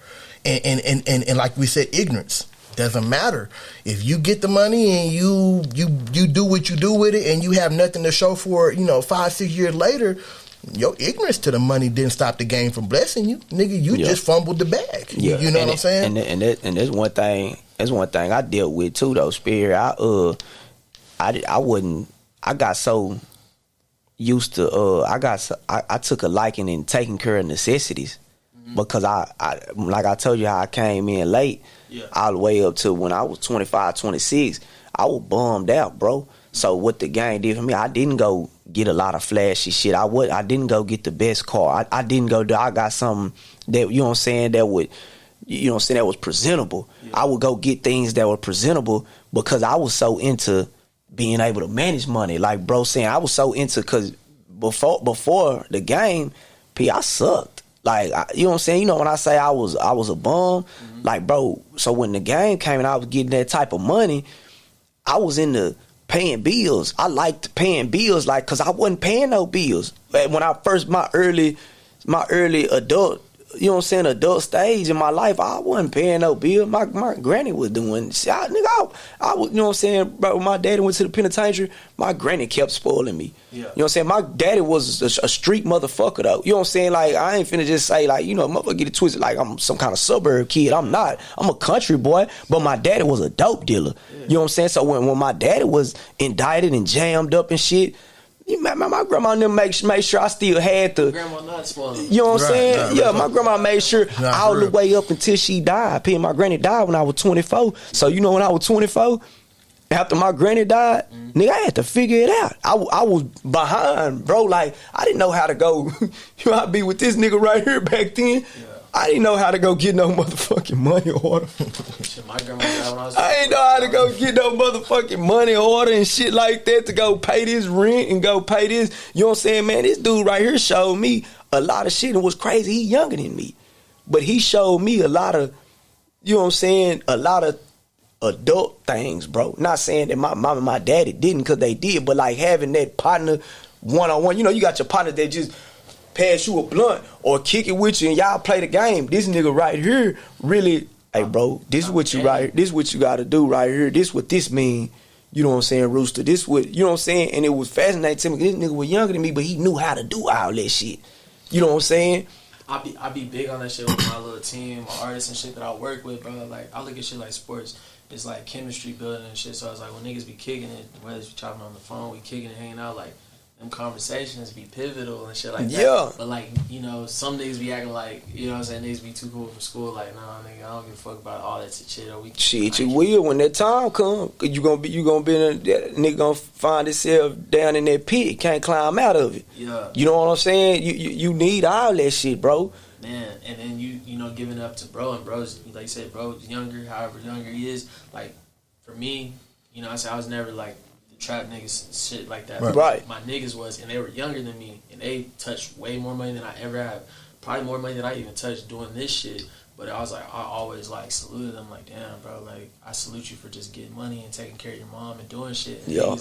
Speaker 4: And like we said, ignorance doesn't matter. If you get the money and you do what you do with it, and you have nothing to show for it, 5-6 years later, your ignorance to the money didn't stop the game from blessing you, nigga. You just fumbled the bag.
Speaker 3: Yeah.
Speaker 4: You know what I'm saying?
Speaker 3: And there's one thing. There's one thing I dealt with too, though, Sperry. I got so used to. I took a liking in taking care of necessities, because I like I told you how I came in late, all the way up to when I was 25, 26. I was bummed out, bro. So what the game did for me, I didn't go get a lot of flashy shit. I didn't go get the best car. I didn't go. I got something that, you know what I'm saying, that would you know what I'm saying, that was presentable. Yeah. I would go get things that were presentable because I was so into being able to manage money. Like bro saying, I was so into, because before the game, I sucked. Like, you know what I'm saying? You know when I say I was a bum, like bro, so when the game came and I was getting that type of money, I was into paying bills. I liked paying bills, like, cause I wasn't paying no bills. When I first, my early adult, you know what I'm saying, adult stage in my life, I wasn't paying no bill. My granny was doing shit. I was, you know what I'm saying, bro, when my daddy went to the penitentiary, my granny kept spoiling me. Yeah. You know what I'm saying? My daddy was a street motherfucker though. You know what I'm saying? Like, I ain't finna just say like, you know, motherfucker get it twisted like I'm some kind of suburb kid. I'm not. I'm a country boy, but my daddy was a dope dealer. Yeah. You know what I'm saying? So when my daddy was indicted and jammed up and shit, my grandma never made sure I still had the.
Speaker 2: Grandma not spoiling.
Speaker 3: You know what I'm saying? Yeah, my grandma made sure all the way up until she died. My granny died when I was 24. So you know when I was 24, after my granny died, nigga, I had to figure it out. I was behind, bro. Like I didn't know how to go. You know, I'd be with this nigga right here back then. Yeah. I didn't know how to go get no motherfucking money order.
Speaker 2: My grandma died when I was.
Speaker 3: I ain't know how to go get no motherfucking money order and shit like that to go pay this rent and go pay this. You know what I'm saying, man? This dude right here showed me a lot of shit and was crazy. He younger than me, but he showed me a lot of, you know what I'm saying, a lot of adult things, bro. Not saying that my mom and my daddy didn't, because they did, but like having that partner one-on-one. You know, you got your partner that just pass you a blunt or kick it with you and y'all play the game. This nigga right here really, hey bro, this is what you right here, this is what you gotta do right here, this what this mean. You know what I'm saying, Rooster? This what, you know what I'm saying? And it was fascinating to me. This nigga was younger than me, but he knew how to do all that shit. You know what I'm saying?
Speaker 2: I be big on that shit with my little team, my artists and shit that I work with, bro. Like I look at shit like sports. It's like chemistry building and shit. So I was like, when niggas be kicking it, whether it's chopping on the phone, we kicking it, hanging out, like them conversations be pivotal and shit like that.
Speaker 3: Yeah.
Speaker 2: But like, you know, some niggas be acting like, you know what I'm saying, niggas be too cool for school. Like, nah, nigga, I don't give a fuck about all that shit. Or we
Speaker 3: shit, you will when that time come. You gonna be in that nigga gonna find himself down in that pit, can't climb out of it.
Speaker 2: Yeah.
Speaker 3: You know what I'm saying? You need all that shit, bro.
Speaker 2: Man, and then you know, giving up to bro, and bro's, like you said, bro's younger, however younger he is. Like, for me, you know, I was never like the trap niggas shit like that.
Speaker 3: Right.
Speaker 2: My niggas was, and they were younger than me, and they touched way more money than I ever have. Probably more money than I even touched doing this shit. But I was like, I always like saluted them, like, damn, bro, like I salute you for just getting money and taking care of your mom and doing shit. And
Speaker 3: yeah.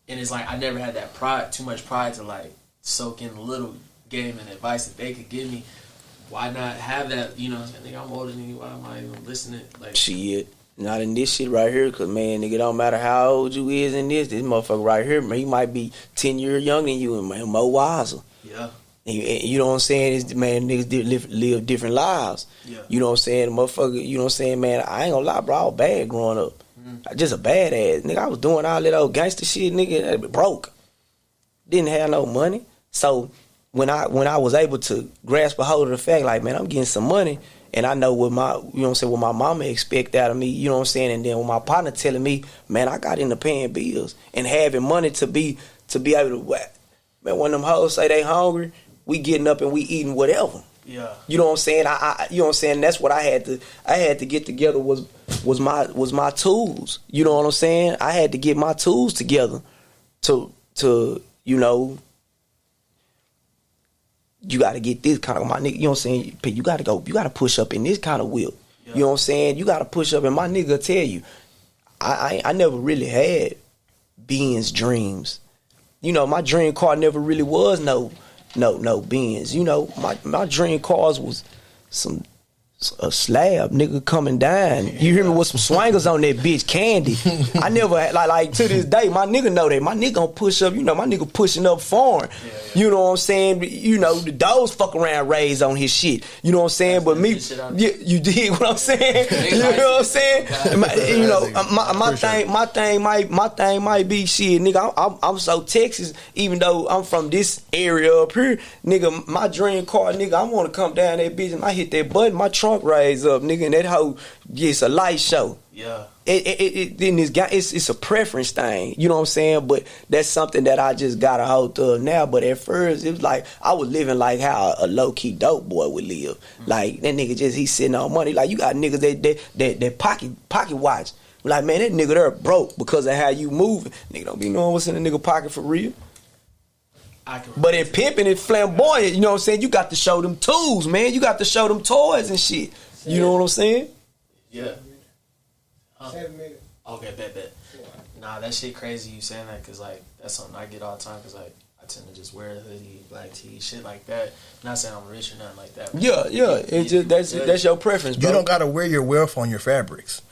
Speaker 2: And it's like I never had that pride, too much pride to like soak in the little game and advice that they could give me. Why not have that? You know, I think I'm older than you. Why am I even listening? Like,
Speaker 3: shit, not in this shit right here. Cause man, nigga, don't matter how old you is in this motherfucker right here, man, he might be 10 years younger than you and man, more wiser.
Speaker 2: Yeah.
Speaker 3: And you know what I'm saying? Is man, niggas live different lives. Yeah. You know what I'm saying? Motherfucker, you know what I'm saying, man? I ain't gonna lie, bro. I was bad growing up. Just a badass nigga. I was doing all that old gangster shit, nigga. Broke. Didn't have no money. So when I was able to grasp a hold of the fact, like, man, I'm getting some money, and I know what my, you know what I'm saying, what my mama expect out of me, you know what I'm saying, and then when my partner telling me, man, I got into paying bills and having money to be able to, man, when them hoes say they hungry, we getting up and we eating whatever.
Speaker 2: Yeah.
Speaker 3: You know what I'm saying? You know what I'm saying? That's what I had to get together was my tools. You know what I'm saying? I had to get my tools together to you know, you got to get this kind of, my nigga, you know what I'm saying? You got to push up in this kind of whip. Yeah. You know what I'm saying? You got to push up, and my nigga will tell you, I never really had Benz dreams. You know, my dream car never really was no Benz. You know, my dream cars was a slab, nigga, coming down. You hear me, with some swangers on that bitch, candy. I never had, like to this day, my nigga know that. My nigga gonna push up, you know, my nigga pushing up foreign. Yeah. You know what I'm saying? You know, the dogs fuck around raised on his shit. You know what I'm saying? But me, you dig what I'm saying? You know what I'm saying? You know, my thing might be shit, nigga. I'm so Texas, even though I'm from this area up here, nigga. My dream car, nigga. I want to come down that bitch and I hit that button. My trunk trunk raised up, nigga, and that hoe gets a light show.
Speaker 2: Yeah.
Speaker 3: Then this guy, it's a preference thing, you know what I'm saying? But that's something that I just got a hold of now. But at first, it was like I was living like how a low key dope boy would live. Like that nigga he's sitting on money. Like you got niggas that pocket watch. Like man, that nigga there broke because of how you moving. Nigga don't be knowing what's in the nigga pocket for real. But in pimping and flamboyant, you know what I'm saying? You got to show them tools, man. You got to show them toys and shit. You know what I'm saying?
Speaker 2: Yeah. Okay, bet. Nah, that shit crazy you saying that because, like, that's something I get all the time because, like, I tend to just wear a hoodie, black tee, shit like that. Not saying I'm rich or nothing like that.
Speaker 3: Yeah. It's just that's your preference, bro.
Speaker 4: You don't got to wear your wealth on your fabrics.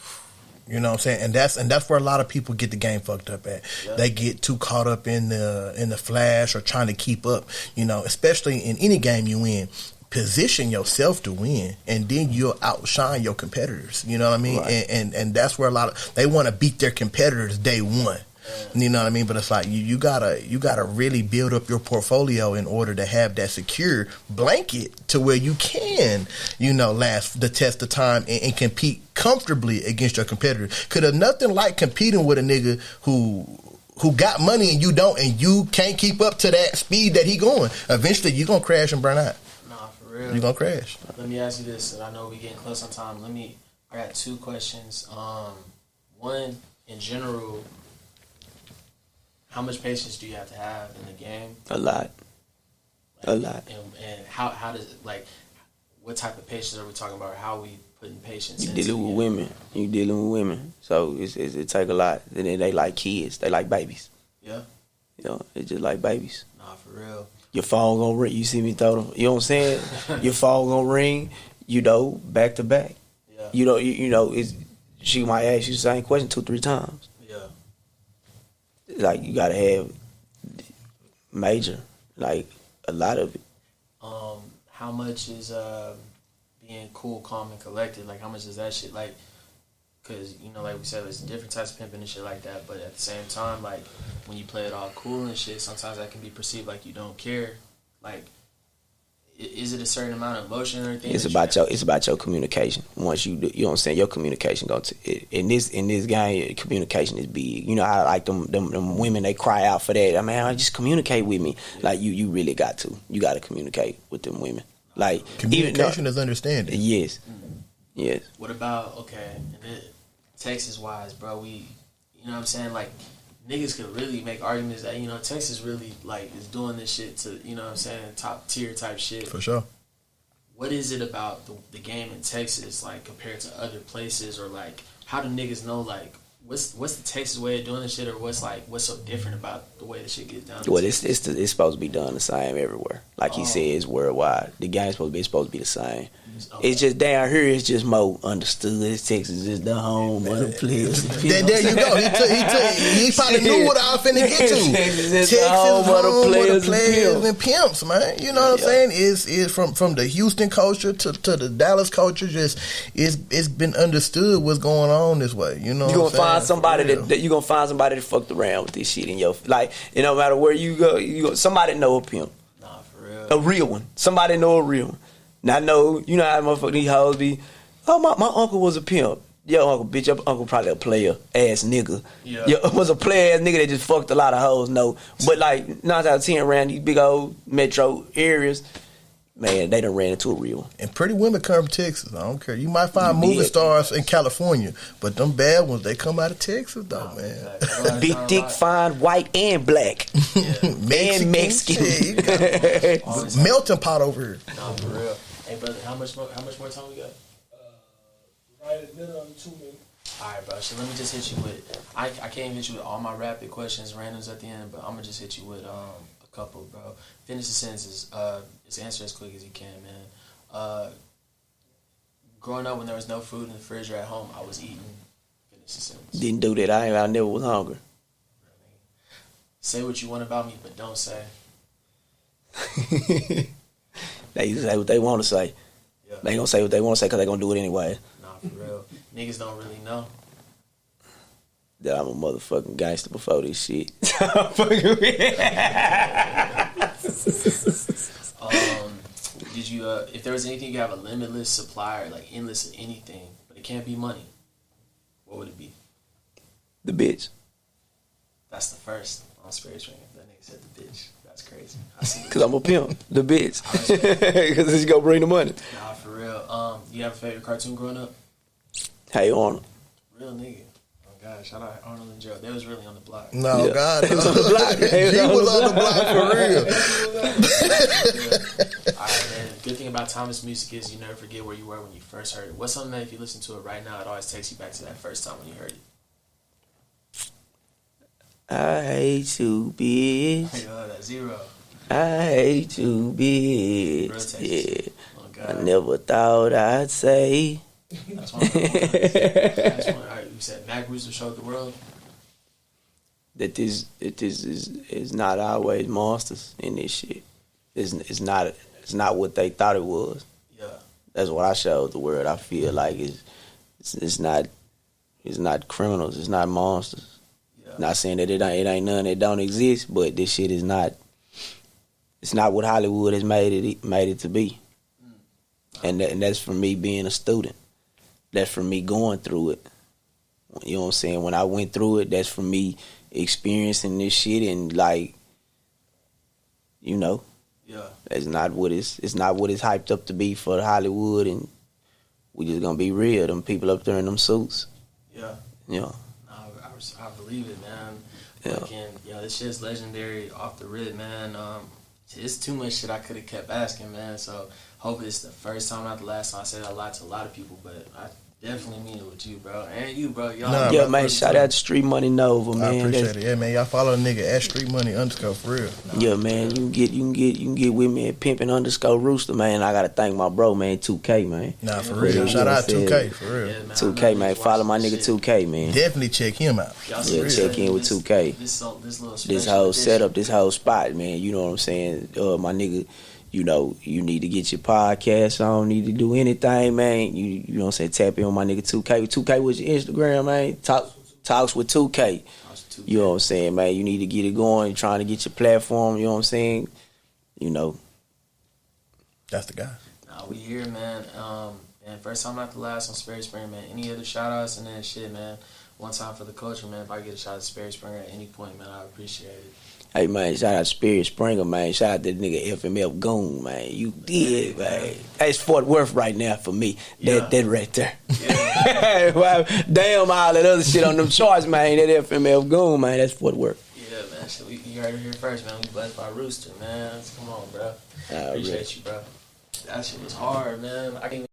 Speaker 4: You know what I'm saying? And that's where a lot of people get the game fucked up at. Yeah. They get too caught up in the flash or trying to keep up, you know, especially in any game you win. Position yourself to win, and then you'll outshine your competitors. You know what I mean? Right. And that's where a lot of they want to beat their competitors day one. You know what I mean? But it's like you gotta really build up your portfolio in order to have that secure blanket to where you can, you know, last the test of time and compete comfortably against your competitor. Could have nothing like competing with a nigga who got money and you don't, and you can't keep up to that speed that he going. Eventually, you're gonna crash and burn out.
Speaker 2: Real.
Speaker 4: You're gonna crash.
Speaker 2: Let me ask you this, and I know we're getting close on time. I got two questions. One, in general, how much patience do you have to have in the game?
Speaker 3: A lot.
Speaker 2: And how does it, like, what type of patience are we talking about? How are we putting patience into
Speaker 3: dealing with women. You dealing with women. So it take a lot. And then they like kids. They like babies.
Speaker 2: Yeah.
Speaker 3: You know, they just like babies.
Speaker 2: Nah, for real.
Speaker 3: Your phone gonna ring. You see me throw them. You know what I'm saying? Your phone gonna ring. You know, back to back. Yeah. You know. She might ask you the same question 2-3 times.
Speaker 2: Yeah.
Speaker 3: Like you gotta have major, like a lot of it.
Speaker 2: How much is being cool, calm, and collected? Like how much is that shit like? Because, you know, like we said, there's different types of pimping and shit like that. But at the same time, like, when you play it all cool and shit, sometimes that can be perceived like you don't care. Like, is it a certain amount of emotion or anything?
Speaker 3: It's about your communication. Once you know what I'm saying, your communication in this game, communication is big. You know, I like them women, they cry out for that. I mean, I just communicate with me. Yeah. Like you really got to. You got to communicate with them women. Like
Speaker 4: communication is understanding.
Speaker 3: Yes.
Speaker 2: Mm-hmm.
Speaker 3: Yes.
Speaker 2: What about Texas wise, bro? You know what I'm saying? Like, niggas could really make arguments that, you know, Texas really, like, is doing this shit to, you know what I'm saying, top tier type shit.
Speaker 4: For sure.
Speaker 2: What is it about the game in Texas, like, compared to other places? Or, like, how do niggas know, like, what's the Texas way of doing this shit? Or what's so different about the way the shit gets done?
Speaker 3: Well, it's supposed to be done the same everywhere. Like he said, it's worldwide. The game's supposed to be the same. Okay. It's just down here. It's just more understood. Texas is the home of the players.
Speaker 4: There you go. He probably knew what I was finna get to. Texas is home of the players and pimps, man. You know what I'm saying? Is from the Houston culture to the Dallas culture. Just it's been understood what's going on this way. You know, you gonna
Speaker 3: find somebody that fucked around with this shit in your like. It no matter where you go, somebody know a pimp.
Speaker 2: Nah, for real.
Speaker 3: A real one. Somebody know a real one. Now I know, you know how motherfuckers these hoes be, oh, my uncle was a pimp. Yo, uncle, bitch, your uncle probably a player ass nigga. Yeah. Yo, was a player ass nigga that just fucked a lot of hoes, no. But like 9 out of 10 around these big old metro areas, man, they done ran into a real one.
Speaker 4: And pretty women come from Texas. I don't care. You might find movie stars in California, but them bad ones, they come out of Texas, though, man.
Speaker 3: Big dick, fine, white and black. And Mexican.
Speaker 4: Melting pot over here.
Speaker 2: No, for real. Hey, brother, how much more time we got?
Speaker 1: Right at the middle of 2 minutes.
Speaker 2: All right, bro. So let me just hit you with. I can't hit you with all my rapid questions, randoms at the end, but I'm gonna just hit you with a couple, bro. Finish the sentences. Just answer as quick as you can, man. Growing up, when there was no food in the fridge or at home, I was eating. Finish the sentence.
Speaker 3: Didn't do that. I never was hungry.
Speaker 2: Say what you want about me, but don't say.
Speaker 3: They say what they want to say. Yeah. They gonna say what they want to say because they gonna do it anyway.
Speaker 2: Nah, for real. Niggas don't really know
Speaker 3: that I'm a motherfucking gangster before this shit.
Speaker 2: did you if there was anything you have a limitless supply or like endless of anything, but it can't be money, what would it be?
Speaker 3: The bitch.
Speaker 2: That's the first on Sperry String. That nigga said the bitch. That's crazy.
Speaker 3: Cause I'm a pimp. The bitch. Cause it's gonna bring the money.
Speaker 2: Nah, for real. You have a favorite cartoon growing up?
Speaker 3: Hey Arnold.
Speaker 2: Real nigga. Oh god, shout out Arnold and Joe. They was really on the block.
Speaker 4: No,
Speaker 3: Yeah.
Speaker 4: God.
Speaker 3: He was on the block.
Speaker 4: He was on the block for real.
Speaker 2: Alright, man. The good thing about Thomas music is you never forget where you were when you first heard it. What's something that if you listen to it right now, it always takes you back to that first time when you heard it?
Speaker 3: I hate you, bitch.
Speaker 2: Hey, that zero.
Speaker 3: I hate you,
Speaker 2: Real
Speaker 3: bitch.
Speaker 2: Texas.
Speaker 3: Yeah.
Speaker 2: Oh
Speaker 3: I
Speaker 2: god.
Speaker 3: never thought I'd say.
Speaker 2: That's one of the ones. Alright, you said Mac Rooster showed the world.
Speaker 3: That this is not always monsters in this shit. It's not what they thought it was.
Speaker 2: Yeah.
Speaker 3: That's what I showed the world. I feel like it's not criminals. It's not monsters.
Speaker 2: Yeah.
Speaker 3: Not saying that it ain't none that don't exist, but this shit is not. It's not what Hollywood has made it to be. And that's from me being a student. That's from me going through it. You know what I'm saying? When I went through it, that's from me experiencing this shit and like, you know,
Speaker 2: Yeah.
Speaker 3: it's not what it's hyped up to be for Hollywood, and we just gonna be real. Them people up there in them suits,
Speaker 2: Yeah.
Speaker 3: you know.
Speaker 2: I believe it, man.
Speaker 3: Yeah.
Speaker 2: Fucking, this shit's legendary off the rip, man. It's too much shit I could have kept asking, man. So hopefully it's the first time, not the last time. I say that a lot to a lot of people, but I definitely mean it with you, bro, and you, bro. Y'all,
Speaker 4: Nah,
Speaker 3: Yeah,
Speaker 4: bro,
Speaker 3: man. Shout out to Street Money Nova, man.
Speaker 4: I appreciate
Speaker 3: That's-
Speaker 4: it. Yeah, man. Y'all follow the nigga at Street Money _ for real.
Speaker 3: Yeah, man. You can get with me at pimping _ Rooster, man. I gotta thank my bro, man, 2K, man.
Speaker 4: Nah, for
Speaker 2: Yeah,
Speaker 4: real.
Speaker 3: yeah,
Speaker 4: Shout out
Speaker 3: yeah.
Speaker 4: 2K, for real.
Speaker 2: Yeah, man,
Speaker 3: 2K, man. Follow my nigga
Speaker 2: shit.
Speaker 3: 2K, man.
Speaker 4: Definitely check him out.
Speaker 2: Y'all
Speaker 3: Yeah,
Speaker 2: see
Speaker 3: check in with 2K.
Speaker 2: This little
Speaker 3: This
Speaker 2: special
Speaker 3: whole
Speaker 2: edition.
Speaker 3: setup, this whole spot, man. You know what I'm saying? My nigga, you know, you need to get your podcast on, need to do anything, man. You know what I'm saying? Tap in on my nigga 2K. 2K with your Instagram, man. Talks with 2K. You know what I'm saying, man? You need to get it going, trying to get your platform, you know what I'm saying? You know.
Speaker 4: That's the guy.
Speaker 2: Nah, we here, man. And first time, not the last on Sperry Springer, man. Any other shout outs and that shit, man. One time for the culture, man. If I get a shout out to Sperry Springer at any point, man, I appreciate it.
Speaker 3: Hey, man, shout out to Sperry Springer, man. Shout out to the nigga FMF Goon, man. You did, man. That's Fort Worth right now for me. That right there.
Speaker 2: Yeah.
Speaker 3: Wow, damn, all that other shit on them charts, man. That FMF Goon, man. That's Fort Worth.
Speaker 2: Yeah, man. Shit, you heard it here first, man. We blessed by Rooster, man. Come on, bro. Appreciate you, bro. That shit was hard, man. I can't